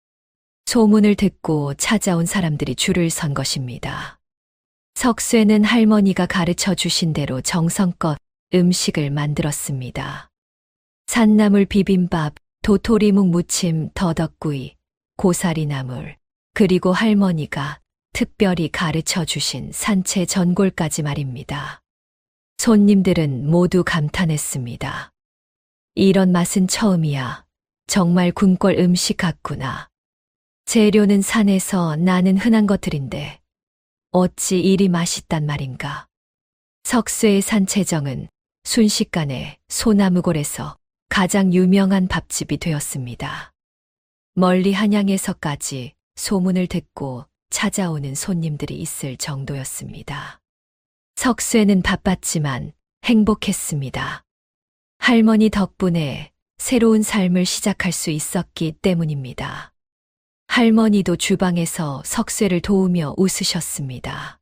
소문을 듣고 찾아온 사람들이 줄을 선 것입니다. 석쇠는 할머니가 가르쳐 주신 대로 정성껏 음식을 만들었습니다. 산나물 비빔밥, 도토리묵 무침, 더덕구이, 고사리 나물, 그리고 할머니가 특별히 가르쳐 주신 산채 전골까지 말입니다. 손님들은 모두 감탄했습니다. 이런 맛은 처음이야. 정말 궁궐 음식 같구나. 재료는 산에서 나는 흔한 것들인데 어찌 이리 맛있단 말인가. 석쇠의 산채정은 순식간에 소나무골에서 가장 유명한 밥집이 되었습니다. 멀리 한양에서까지 소문을 듣고 찾아오는 손님들이 있을 정도였습니다. 석쇠는 바빴지만 행복했습니다. 할머니 덕분에 새로운 삶을 시작할 수 있었기 때문입니다. 할머니도 주방에서 석쇠를 도우며 웃으셨습니다.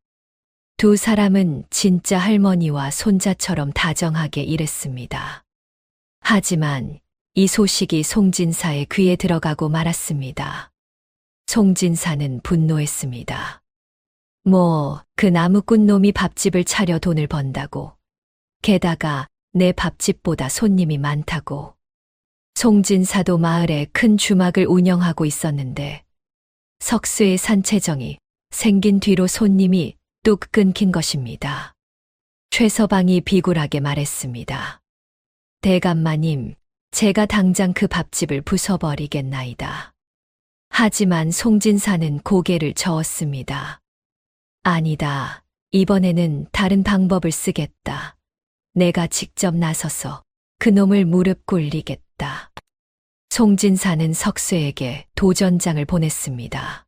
두 사람은 진짜 할머니와 손자처럼 다정하게 일했습니다. 하지만 이 소식이 송진사의 귀에 들어가고 말았습니다. 송진사는 분노했습니다. 그 나무꾼 놈이 밥집을 차려 돈을 번다고. 게다가 내 밥집보다 손님이 많다고. 송진사도 마을에 큰 주막을 운영하고 있었는데 석쇠의 산채정이 생긴 뒤로 손님이 뚝 끊긴 것입니다. 최서방이 비굴하게 말했습니다. 대감마님, 제가 당장 그 밥집을 부숴버리겠나이다. 하지만 송진사는 고개를 저었습니다. 아니다. 이번에는 다른 방법을 쓰겠다. 내가 직접 나서서 그놈을 무릎 꿇리겠다. 송진사는 석쇠에게 도전장을 보냈습니다.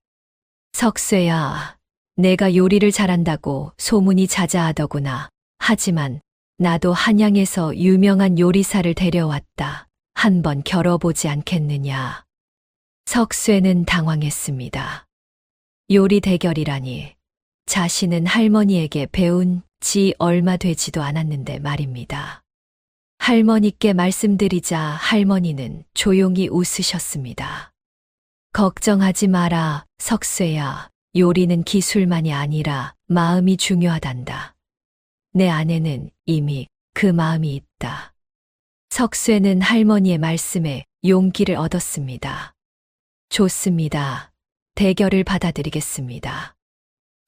석쇠야, 내가 요리를 잘한다고 소문이 자자하더구나. 하지만 나도 한양에서 유명한 요리사를 데려왔다. 한번 겨뤄보지 않겠느냐. 석쇠는 당황했습니다. 요리 대결이라니. 자신은 할머니에게 배운 지 얼마 되지도 않았는데 말입니다. 할머니께 말씀드리자 할머니는 조용히 웃으셨습니다. 걱정하지 마라, 석쇠야. 요리는 기술만이 아니라 마음이 중요하단다. 내 안에는 이미 그 마음이 있다. 석쇠는 할머니의 말씀에 용기를 얻었습니다. 좋습니다. 대결을 받아들이겠습니다.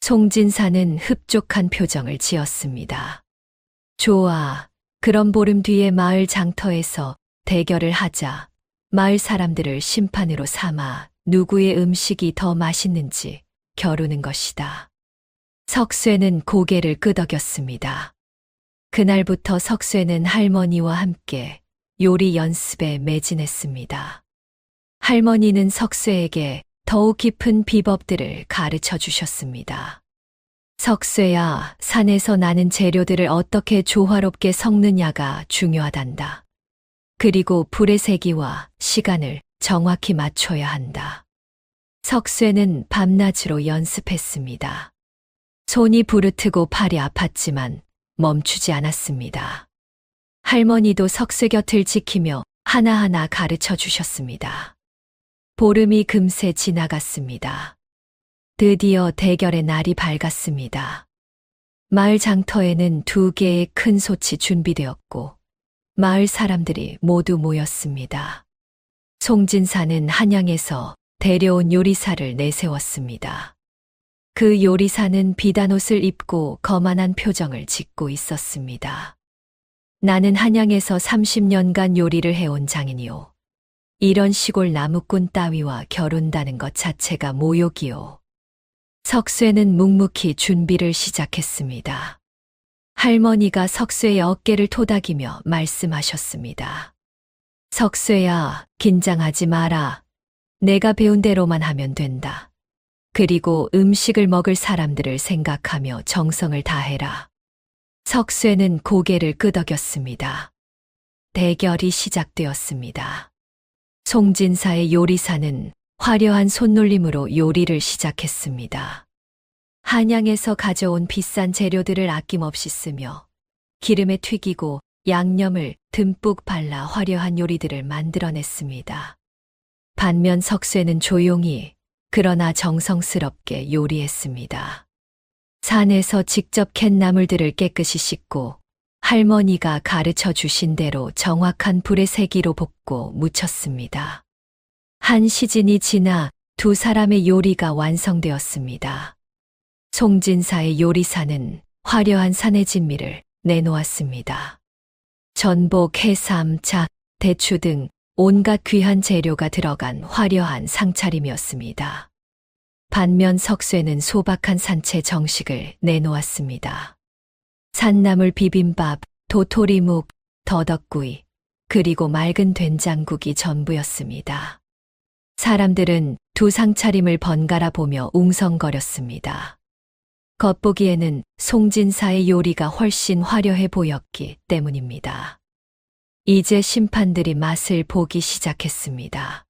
송진사는 흡족한 표정을 지었습니다. 좋아. 그럼 보름 뒤에 마을 장터에서 대결을 하자. 마을 사람들을 심판으로 삼아 누구의 음식이 더 맛있는지 겨루는 것이다. 석쇠는 고개를 끄덕였습니다. 그날부터 석쇠는 할머니와 함께 요리 연습에 매진했습니다. 할머니는 석쇠에게 더욱 깊은 비법들을 가르쳐 주셨습니다. 석쇠야, 산에서 나는 재료들을 어떻게 조화롭게 섞느냐가 중요하단다. 그리고 불의 세기와 시간을 정확히 맞춰야 한다. 석쇠는 밤낮으로 연습했습니다. 손이 부르트고 팔이 아팠지만 멈추지 않았습니다. 할머니도 석쇠 곁을 지키며 하나하나 가르쳐 주셨습니다. 보름이 금세 지나갔습니다. 드디어 대결의 날이 밝았습니다. 마을 장터에는 2개의 큰 솥이 준비되었고 마을 사람들이 모두 모였습니다. 송진사는 한양에서 데려온 요리사를 내세웠습니다. 그 요리사는 비단옷을 입고 거만한 표정을 짓고 있었습니다. 나는 한양에서 30년간 요리를 해온 장인이오. 이런 시골 나무꾼 따위와 겨룬다는 것 자체가 모욕이오. 석쇠는 묵묵히 준비를 시작했습니다. 할머니가 석쇠의 어깨를 토닥이며 말씀하셨습니다. 석쇠야, 긴장하지 마라. 내가 배운 대로만 하면 된다. 그리고 음식을 먹을 사람들을 생각하며 정성을 다해라. 석쇠는 고개를 끄덕였습니다. 대결이 시작되었습니다. 송진사의 요리사는 화려한 손놀림으로 요리를 시작했습니다. 한양에서 가져온 비싼 재료들을 아낌없이 쓰며 기름에 튀기고 양념을 듬뿍 발라 화려한 요리들을 만들어냈습니다. 반면 석쇠는 조용히 그러나 정성스럽게 요리했습니다. 산에서 직접 캔 나물들을 깨끗이 씻고 할머니가 가르쳐 주신 대로 정확한 불의 세기로 볶고 무쳤습니다. 한 시즌이 지나 두 사람의 요리가 완성되었습니다. 송진사의 요리사는 화려한 산의 진미를 내놓았습니다. 전복, 해삼, 자, 대추 등 온갖 귀한 재료가 들어간 화려한 상차림이었습니다. 반면 석쇠는 소박한 산채 정식을 내놓았습니다. 산나물 비빔밥, 도토리묵, 더덕구이, 그리고 맑은 된장국이 전부였습니다. 사람들은 두 상차림을 번갈아 보며 웅성거렸습니다. 겉보기에는 송진사의 요리가 훨씬 화려해 보였기 때문입니다. 이제 심판들이 맛을 보기 시작했습니다.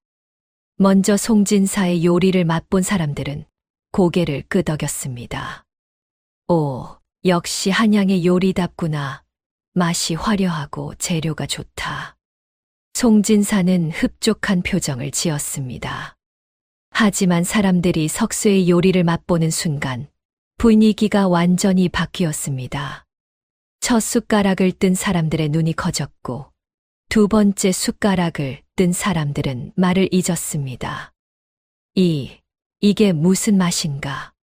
먼저 송진사의 요리를 맛본 사람들은 고개를 끄덕였습니다. 오, 역시 한양의 요리답구나. 맛이 화려하고 재료가 좋다. 송진사는 흡족한 표정을 지었습니다. 하지만 사람들이 석쇠의 요리를 맛보는 순간 분위기가 완전히 바뀌었습니다. 첫 숟가락을 뜬 사람들의 눈이 커졌고 두 번째 숟가락을 뜬 사람들은 말을 잊었습니다. 이게 무슨 맛인가?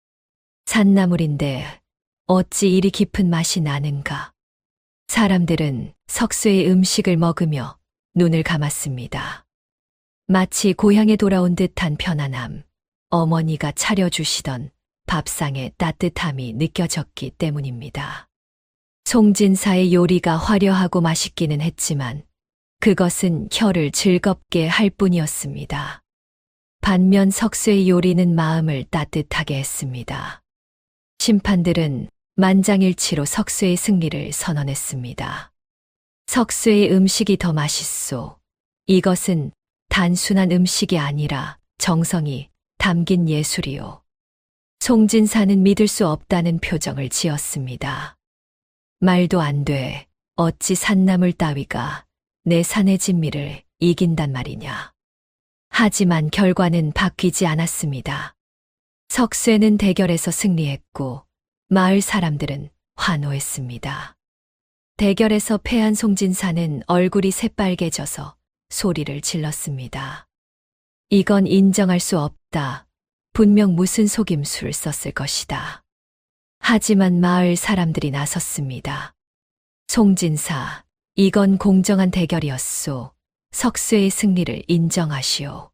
산나물인데 어찌 이리 깊은 맛이 나는가? 사람들은 석쇠의 음식을 먹으며 눈을 감았습니다. 마치 고향에 돌아온 듯한 편안함, 어머니가 차려주시던 밥상의 따뜻함이 느껴졌기 때문입니다. 송진사의 요리가 화려하고 맛있기는 했지만 그것은 혀를 즐겁게 할 뿐이었습니다. 반면 석쇠의 요리는 마음을 따뜻하게 했습니다. 심판들은 만장일치로 석쇠의 승리를 선언했습니다. 석쇠의 음식이 더 맛있소. 이것은 단순한 음식이 아니라 정성이 담긴 예술이요. 송진사는 믿을 수 없다는 표정을 지었습니다. 말도 안 돼. 어찌 산나물 따위가 내 산의 진미를 이긴단 말이냐. 하지만 결과는 바뀌지 않았습니다. 석쇠는 대결에서 승리했고 마을 사람들은 환호했습니다. 대결에서 패한 송진사는 얼굴이 새빨개져서 소리를 질렀습니다. 이건 인정할 수 없다. 분명 무슨 속임수를 썼을 것이다. 하지만 마을 사람들이 나섰습니다. 송진사, 이건 공정한 대결이었소. 석쇠의 승리를 인정하시오.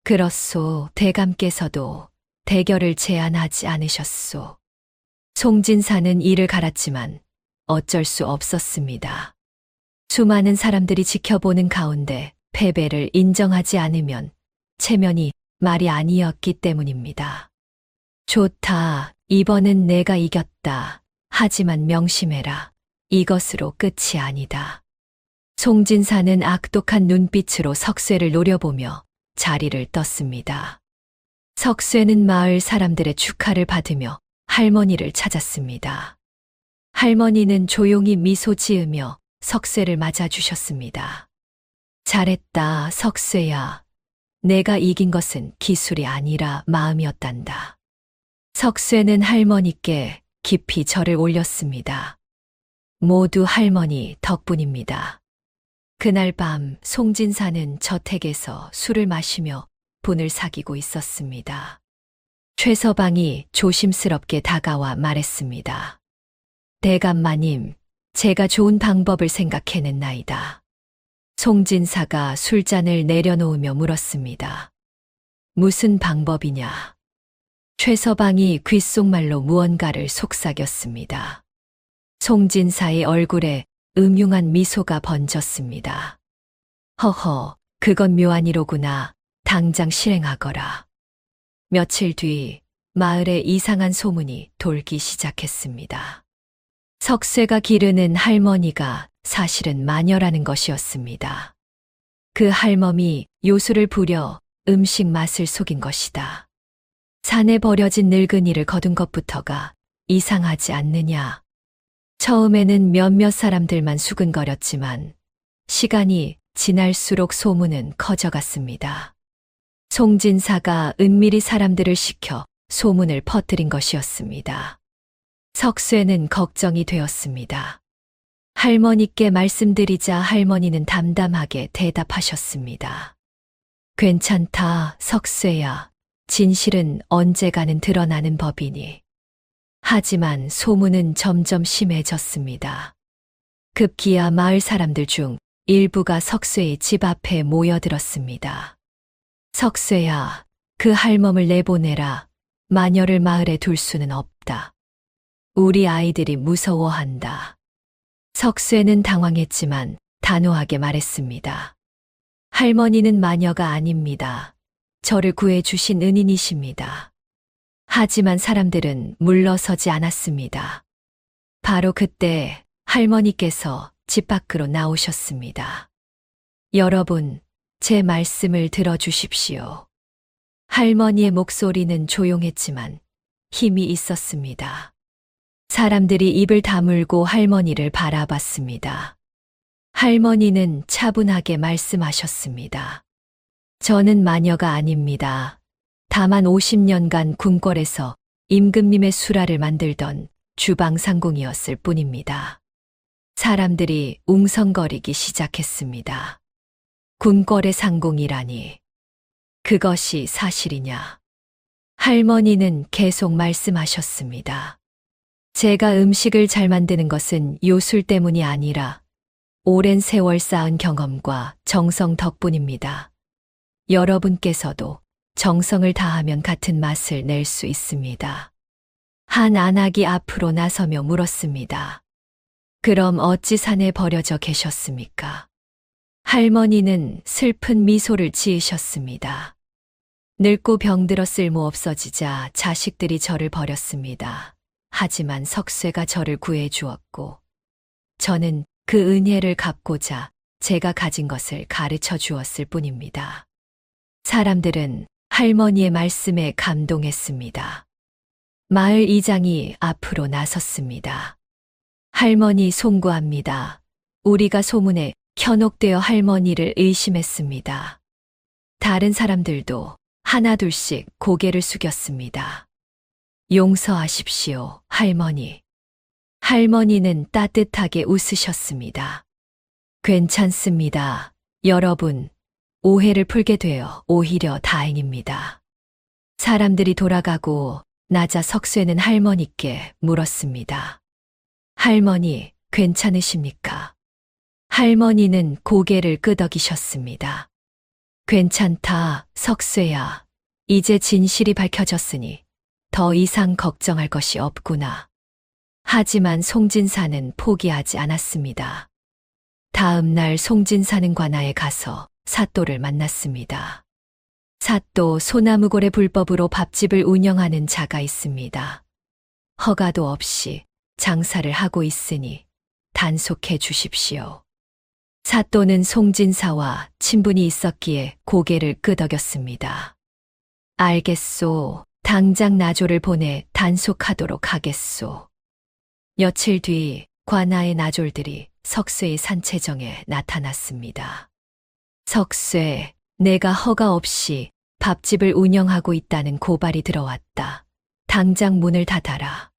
그렇소, 대감께서도 대결을 제안하지 않으셨소. 송진사는 이를 갈았지만 어쩔 수 없었습니다. 수많은 사람들이 지켜보는 가운데 패배를 인정하지 않으면 체면이 말이 아니었기 때문입니다. 좋다. 이번엔 내가 이겼다. 하지만 명심해라. 이것으로 끝이 아니다. 송진사는 악독한 눈빛으로 석쇠를 노려보며 자리를 떴습니다. 석쇠는 마을 사람들의 축하를 받으며 할머니를 찾았습니다. 할머니는 조용히 미소 지으며 석쇠를 맞아주셨습니다. 잘했다, 석쇠야. 내가 이긴 것은 기술이 아니라 마음이었단다. 석쇠는 할머니께 깊이 절을 올렸습니다. 모두 할머니 덕분입니다. 그날 밤 송진사는 저택에서 술을 마시며 분을 사귀고 있었습니다. 최서방이 조심스럽게 다가와 말했습니다. 대감마님, 제가 좋은 방법을 생각해냈나이다. 송진사가 술잔을 내려놓으며 물었습니다. 무슨 방법이냐? 최서방이 귓속말로 무언가를 속삭였습니다. 송진사의 얼굴에 음흉한 미소가 번졌습니다. 허허, 그건 묘안이로구나. 당장 실행하거라. 며칠 뒤 마을에 이상한 소문이 돌기 시작했습니다. 석쇠가 기르는 할머니가 사실은 마녀라는 것이었습니다. 그 할멈이 요술을 부려 음식 맛을 속인 것이다. 산에 버려진 늙은이를 거둔 것부터가 이상하지 않느냐. 처음에는 몇몇 사람들만 수근거렸지만 시간이 지날수록 소문은 커져갔습니다. 송진사가 은밀히 사람들을 시켜 소문을 퍼뜨린 것이었습니다. 석쇠는 걱정이 되었습니다. 할머니께 말씀드리자 할머니는 담담하게 대답하셨습니다. 괜찮다, 석쇠야. 진실은 언젠가는 드러나는 법이니. 하지만 소문은 점점 심해졌습니다. 급기야 마을 사람들 중 일부가 석쇠의 집 앞에 모여들었습니다. 석쇠야, 그 할멈을 내보내라. 마녀를 마을에 둘 수는 없다. 우리 아이들이 무서워한다. 석쇠는 당황했지만 단호하게 말했습니다. 할머니는 마녀가 아닙니다. 저를 구해주신 은인이십니다. 하지만 사람들은 물러서지 않았습니다. 바로 그때 할머니께서 집 밖으로 나오셨습니다. 여러분, 제 말씀을 들어주십시오. 할머니의 목소리는 조용했지만 힘이 있었습니다. 사람들이 입을 다물고 할머니를 바라봤습니다. 할머니는 차분하게 말씀하셨습니다. 저는 마녀가 아닙니다. 다만 50년간 궁궐에서 임금님의 수라를 만들던 주방상궁이었을 뿐입니다. 사람들이 웅성거리기 시작했습니다. 궁궐의 상궁이라니. 그것이 사실이냐? 할머니는 계속 말씀하셨습니다. 제가 음식을 잘 만드는 것은 요술 때문이 아니라 오랜 세월 쌓은 경험과 정성 덕분입니다. 여러분께서도 정성을 다하면 같은 맛을 낼 수 있습니다. 한 안악이 앞으로 나서며 물었습니다. 그럼 어찌 산에 버려져 계셨습니까? 할머니는 슬픈 미소를 지으셨습니다. 늙고 병들어 쓸모 없어지자 자식들이 저를 버렸습니다. 하지만 석쇠가 저를 구해 주었고, 저는 그 은혜를 갚고자 제가 가진 것을 가르쳐 주었을 뿐입니다. 사람들은 할머니의 말씀에 감동했습니다. 마을 이장이 앞으로 나섰습니다. 할머니 송구합니다. 우리가 소문에 현혹되어 할머니를 의심했습니다. 다른 사람들도 하나둘씩 고개를 숙였습니다. 용서하십시오, 할머니. 할머니는 따뜻하게 웃으셨습니다. 괜찮습니다. 여러분, 오해를 풀게 되어 오히려 다행입니다. 사람들이 돌아가고 나자 석쇠는 할머니께 물었습니다. 할머니, 괜찮으십니까? 할머니는 고개를 끄덕이셨습니다. 괜찮다, 석쇠야. 이제 진실이 밝혀졌으니 더 이상 걱정할 것이 없구나. 하지만 송진사는 포기하지 않았습니다. 다음 날 송진사는 관아에 가서 사또를 만났습니다. 사또, 소나무골의 불법으로 밥집을 운영하는 자가 있습니다. 허가도 없이 장사를 하고 있으니 단속해 주십시오. 사또는 송진사와 친분이 있었기에 고개를 끄덕였습니다. 알겠소. 당장 나조를 보내 단속하도록 하겠소. 며칠 뒤 관아의 나졸들이 석쇠의 산채정에 나타났습니다. 석쇠, 내가 허가 없이 밥집을 운영하고 있다는 고발이 들어왔다. 당장 문을 닫아라.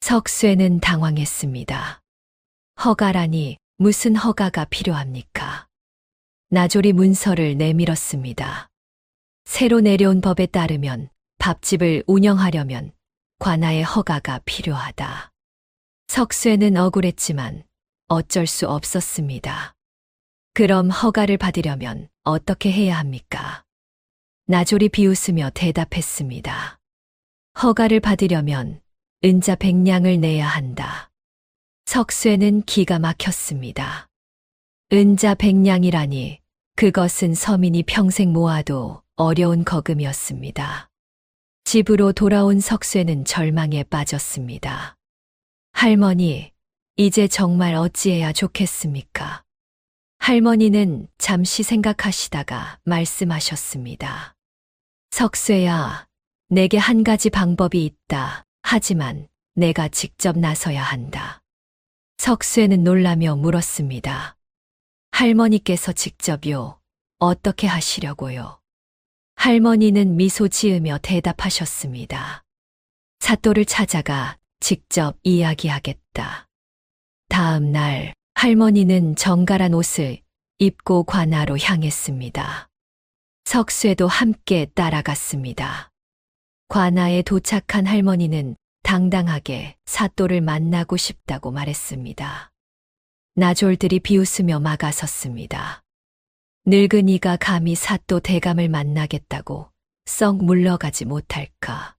석쇠는 당황했습니다. 허가라니 무슨 허가가 필요합니까? 나졸이 문서를 내밀었습니다. 새로 내려온 법에 따르면 밥집을 운영하려면 관아의 허가가 필요하다. 석쇠는 억울했지만 어쩔 수 없었습니다. 그럼 허가를 받으려면 어떻게 해야 합니까? 나졸이 비웃으며 대답했습니다. 허가를 받으려면 은자 100냥을 내야 한다. 석쇠는 기가 막혔습니다. 은자 100냥이라니 그것은 서민이 평생 모아도 어려운 거금이었습니다. 집으로 돌아온 석쇠는 절망에 빠졌습니다. 할머니, 이제 정말 어찌해야 좋겠습니까? 할머니는 잠시 생각하시다가 말씀하셨습니다. 석쇠야, 내게 한 가지 방법이 있다. 하지만 내가 직접 나서야 한다. 석쇠는 놀라며 물었습니다. 할머니께서 직접요? 어떻게 하시려고요? 할머니는 미소 지으며 대답하셨습니다. 사또를 찾아가 직접 이야기하겠다. 다음 날 할머니는 정갈한 옷을 입고 관아로 향했습니다. 석쇠도 함께 따라갔습니다. 관아에 도착한 할머니는 당당하게 사또를 만나고 싶다고 말했습니다. 나졸들이 비웃으며 막아섰습니다. 늙은이가 감히 사또 대감을 만나겠다고 썩 물러가지 못할까.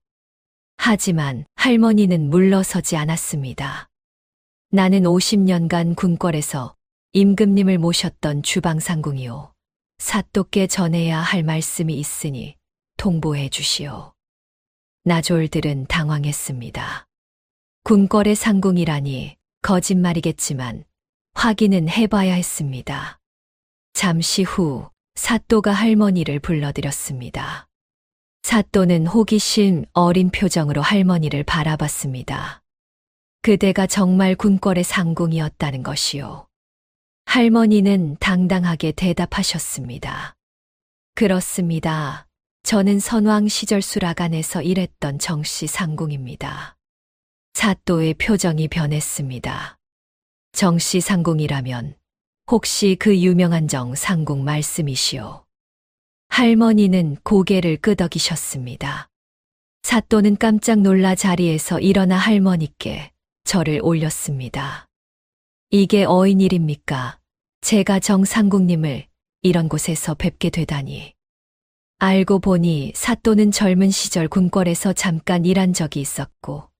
하지만 할머니는 물러서지 않았습니다. 나는 50년간 궁궐에서 임금님을 모셨던 주방상궁이요. 사또께 전해야 할 말씀이 있으니 통보해 주시오. 나졸들은 당황했습니다. 궁궐의 상궁이라니 거짓말이겠지만 확인은 해봐야 했습니다. 잠시 후 사또가 할머니를 불러들였습니다. 사또는 호기심 어린 표정으로 할머니를 바라봤습니다. 그대가 정말 궁궐의 상궁이었다는 것이요. 할머니는 당당하게 대답하셨습니다. 그렇습니다. 저는 선왕 시절 수라간에서 일했던 정씨 상궁입니다. 사또의 표정이 변했습니다. 정씨 상궁이라면 혹시 그 유명한 정 상궁 말씀이시오? 할머니는 고개를 끄덕이셨습니다. 사또는 깜짝 놀라 자리에서 일어나 할머니께 절을 올렸습니다. 이게 어인 일입니까? 제가 정상궁님을 이런 곳에서 뵙게 되다니. 알고 보니 사또는 젊은 시절 궁궐에서 잠깐 일한 적이 있었고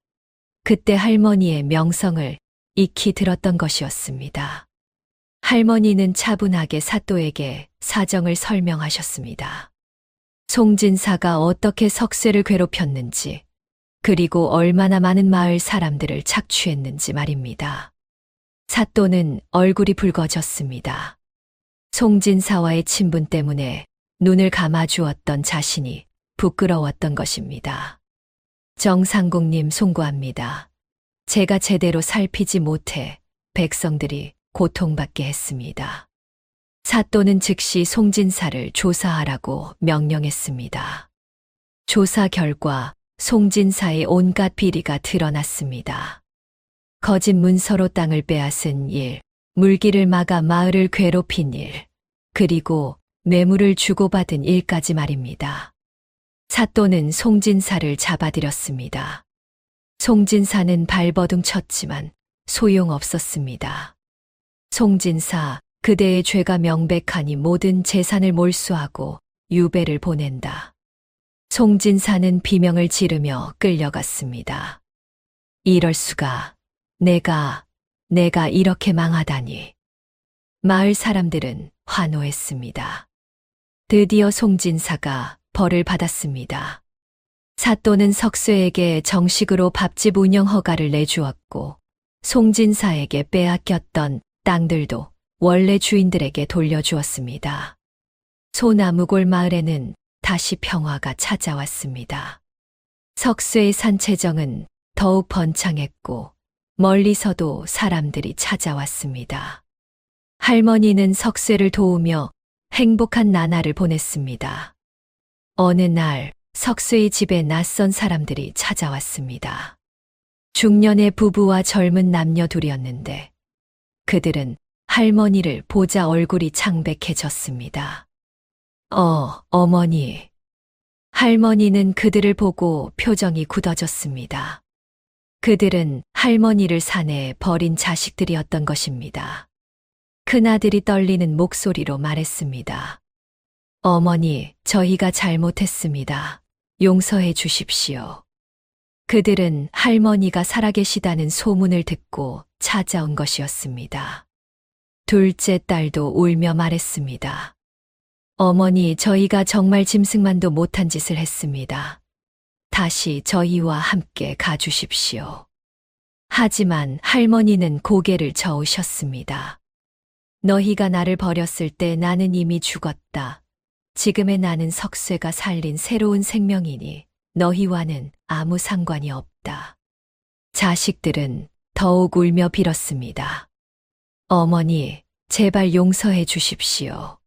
그때 할머니의 명성을 익히 들었던 것이었습니다. 할머니는 차분하게 사또에게 사정을 설명하셨습니다. 송진사가 어떻게 석쇠를 괴롭혔는지, 그리고 얼마나 많은 마을 사람들을 착취했는지 말입니다. 사또는 얼굴이 붉어졌습니다. 송진사와의 친분 때문에 눈을 감아주었던 자신이 부끄러웠던 것입니다. 정상궁님 송구합니다. 제가 제대로 살피지 못해 백성들이 고통받게 했습니다. 사또는 즉시 송진사를 조사하라고 명령했습니다. 조사 결과 송진사의 온갖 비리가 드러났습니다. 거짓 문서로 땅을 빼앗은 일, 물길을 막아 마을을 괴롭힌 일, 그리고 뇌물을 주고받은 일까지 말입니다. 사또는 송진사를 잡아들였습니다. 송진사는 발버둥 쳤지만 소용없었습니다. 송진사, 그대의 죄가 명백하니 모든 재산을 몰수하고 유배를 보낸다. 송진사는 비명을 지르며 끌려갔습니다. 이럴 수가, 내가 이렇게 망하다니. 마을 사람들은 환호했습니다. 드디어 송진사가 벌을 받았습니다. 사또는 석쇠에게 정식으로 밥집 운영 허가를 내주었고, 송진사에게 빼앗겼던 땅들도 원래 주인들에게 돌려주었습니다. 소나무골 마을에는 다시 평화가 찾아왔습니다. 석쇠의 산채정은 더욱 번창했고 멀리서도 사람들이 찾아왔습니다. 할머니는 석쇠를 도우며 행복한 나날을 보냈습니다. 어느 날 석쇠의 집에 낯선 사람들이 찾아왔습니다. 중년의 부부와 젊은 남녀 둘이었는데 그들은 할머니를 보자 얼굴이 창백해졌습니다. 어머니. 할머니는 그들을 보고 표정이 굳어졌습니다. 그들은 할머니를 산에 버린 자식들이었던 것입니다. 큰아들이 떨리는 목소리로 말했습니다. 어머니, 저희가 잘못했습니다. 용서해 주십시오. 그들은 할머니가 살아계시다는 소문을 듣고 찾아온 것이었습니다. 둘째 딸도 울며 말했습니다. 어머니, 저희가 정말 짐승만도 못한 짓을 했습니다. 다시 저희와 함께 가주십시오. 하지만 할머니는 고개를 저으셨습니다. 너희가 나를 버렸을 때 나는 이미 죽었다. 지금의 나는 석쇠가 살린 새로운 생명이니 너희와는 아무 상관이 없다. 자식들은 더욱 울며 빌었습니다. 어머니, 제발 용서해 주십시오.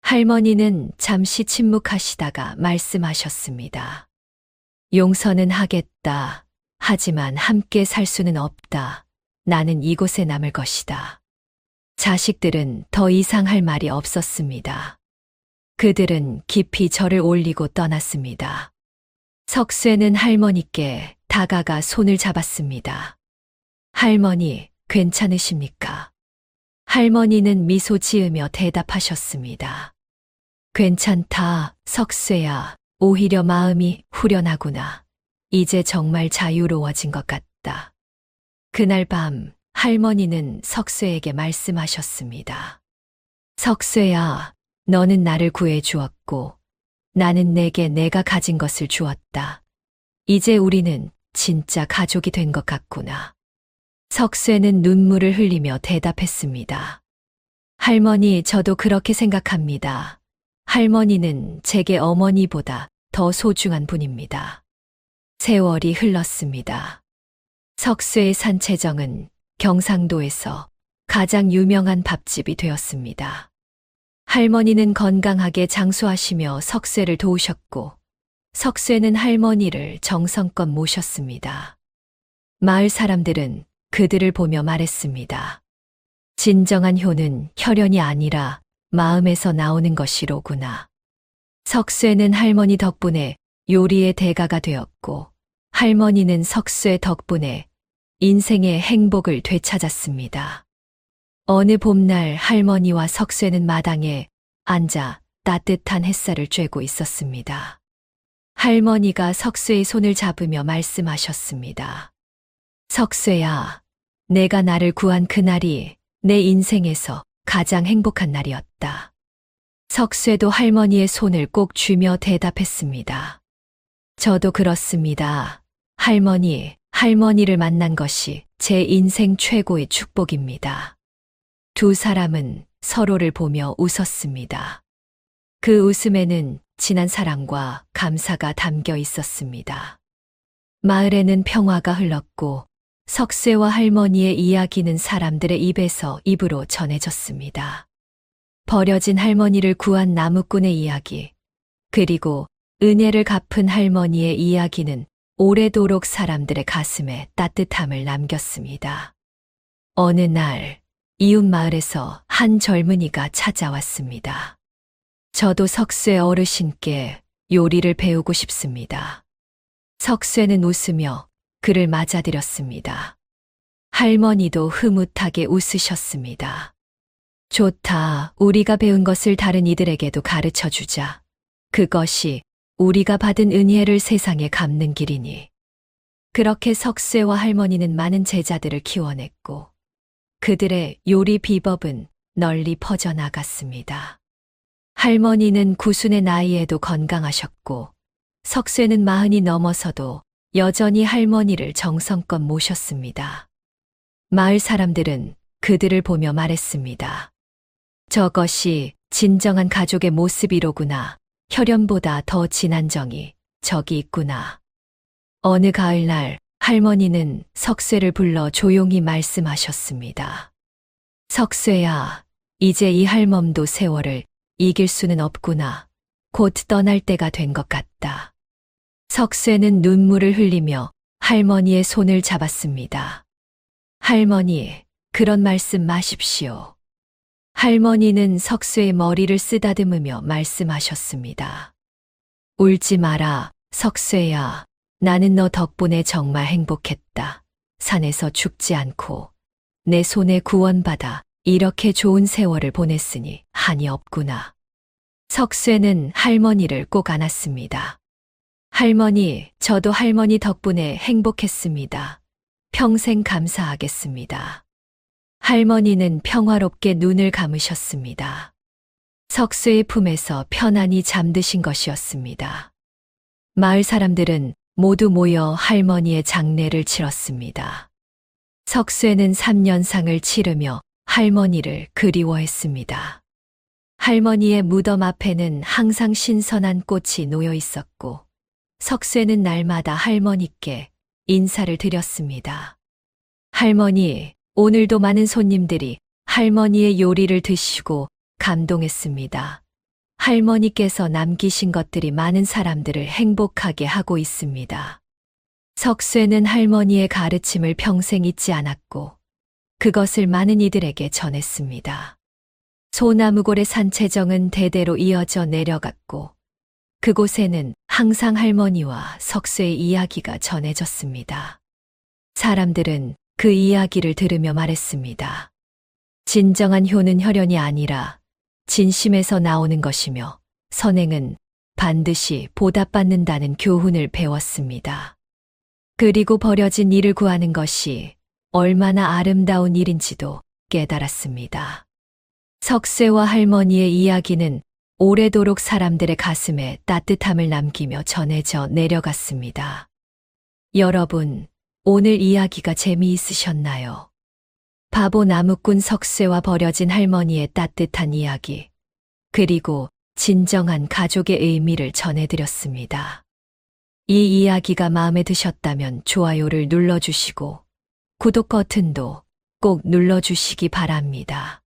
할머니는 잠시 침묵하시다가 말씀하셨습니다. 용서는 하겠다. 하지만 함께 살 수는 없다. 나는 이곳에 남을 것이다. 자식들은 더 이상 할 말이 없었습니다. 그들은 깊이 절을 올리고 떠났습니다. 석쇠는 할머니께 다가가 손을 잡았습니다. 할머니, 괜찮으십니까? 할머니는 미소 지으며 대답하셨습니다. 괜찮다, 석쇠야. 오히려 마음이 후련하구나. 이제 정말 자유로워진 것 같다. 그날 밤 할머니는 석쇠에게 말씀하셨습니다. 석쇠야, 너는 나를 구해 주었고 나는 내게 내가 가진 것을 주었다. 이제 우리는 진짜 가족이 된 것 같구나. 석쇠는 눈물을 흘리며 대답했습니다. 할머니, 저도 그렇게 생각합니다. 할머니는 제게 어머니보다 더 소중한 분입니다. 세월이 흘렀습니다. 석쇠의 산채정은 경상도에서 가장 유명한 밥집이 되었습니다. 할머니는 건강하게 장수하시며 석쇠를 도우셨고, 석쇠는 할머니를 정성껏 모셨습니다. 마을 사람들은 그들을 보며 말했습니다. 진정한 효는 혈연이 아니라 마음에서 나오는 것이로구나. 석쇠는 할머니 덕분에 요리의 대가가 되었고, 할머니는 석쇠 덕분에 인생의 행복을 되찾았습니다. 어느 봄날 할머니와 석쇠는 마당에 앉아 따뜻한 햇살을 쬐고 있었습니다. 할머니가 석쇠의 손을 잡으며 말씀하셨습니다. 석쇠야, 내가 나를 구한 그날이 내 인생에서 가장 행복한 날이었다. 석쇠도 할머니의 손을 꼭 쥐며 대답했습니다. 저도 그렇습니다. 할머니, 할머니를 만난 것이 제 인생 최고의 축복입니다. 두 사람은 서로를 보며 웃었습니다. 그 웃음에는 진한 사랑과 감사가 담겨 있었습니다. 마을에는 평화가 흘렀고 석쇠와 할머니의 이야기는 사람들의 입에서 입으로 전해졌습니다. 버려진 할머니를 구한 나무꾼의 이야기, 그리고 은혜를 갚은 할머니의 이야기는 오래도록 사람들의 가슴에 따뜻함을 남겼습니다. 어느 날 이웃 마을에서 한 젊은이가 찾아왔습니다. 저도 석쇠 어르신께 요리를 배우고 싶습니다. 석쇠는 웃으며 그를 맞아들였습니다. 할머니도 흐뭇하게 웃으셨습니다. 좋다. 우리가 배운 것을 다른 이들에게도 가르쳐 주자. 그것이 우리가 받은 은혜를 세상에 갚는 길이니. 그렇게 석쇠와 할머니는 많은 제자들을 키워냈고 그들의 요리 비법은 널리 퍼져나갔습니다. 할머니는 9순의 나이에도 건강하셨고 석쇠는 40이 넘어서도 여전히 할머니를 정성껏 모셨습니다. 마을 사람들은 그들을 보며 말했습니다. 저것이 진정한 가족의 모습이로구나. 혈연보다 더 진한 정이 저기 있구나. 어느 가을날 할머니는 석쇠를 불러 조용히 말씀하셨습니다. 석쇠야, 이제 이 할멈도 세월을 이길 수는 없구나. 곧 떠날 때가 된 것 같다. 석쇠는 눈물을 흘리며 할머니의 손을 잡았습니다. 할머니, 그런 말씀 마십시오. 할머니는 석쇠의 머리를 쓰다듬으며 말씀하셨습니다. 울지 마라, 석쇠야. 나는 너 덕분에 정말 행복했다. 산에서 죽지 않고 내 손에 구원받아 이렇게 좋은 세월을 보냈으니 한이 없구나. 석쇠는 할머니를 꼭 안았습니다. 할머니, 저도 할머니 덕분에 행복했습니다. 평생 감사하겠습니다. 할머니는 평화롭게 눈을 감으셨습니다. 석쇠의 품에서 편안히 잠드신 것이었습니다. 마을 사람들은 모두 모여 할머니의 장례를 치렀습니다. 석쇠는 3년상을 치르며 할머니를 그리워했습니다. 할머니의 무덤 앞에는 항상 신선한 꽃이 놓여 있었고, 석쇠는 날마다 할머니께 인사를 드렸습니다. 할머니, 오늘도 많은 손님들이 할머니의 요리를 드시고 감동했습니다. 할머니께서 남기신 것들이 많은 사람들을 행복하게 하고 있습니다. 석쇠는 할머니의 가르침을 평생 잊지 않았고, 그것을 많은 이들에게 전했습니다. 소나무골의 산채정은 대대로 이어져 내려갔고, 그곳에는 항상 할머니와 석쇠의 이야기가 전해졌습니다. 사람들은 그 이야기를 들으며 말했습니다. 진정한 효는 혈연이 아니라 진심에서 나오는 것이며, 선행은 반드시 보답받는다는 교훈을 배웠습니다. 그리고 버려진 일을 구하는 것이 얼마나 아름다운 일인지도 깨달았습니다. 석쇠와 할머니의 이야기는 오래도록 사람들의 가슴에 따뜻함을 남기며 전해져 내려갔습니다. 여러분, 오늘 이야기가 재미있으셨나요? 바보 나무꾼 석쇠와 버려진 할머니의 따뜻한 이야기, 그리고 진정한 가족의 의미를 전해드렸습니다. 이 이야기가 마음에 드셨다면 좋아요를 눌러주시고 구독 버튼도 꼭 눌러주시기 바랍니다.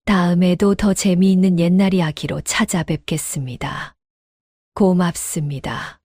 다음에도 더 재미있는 옛날 이야기로 찾아뵙겠습니다. 고맙습니다.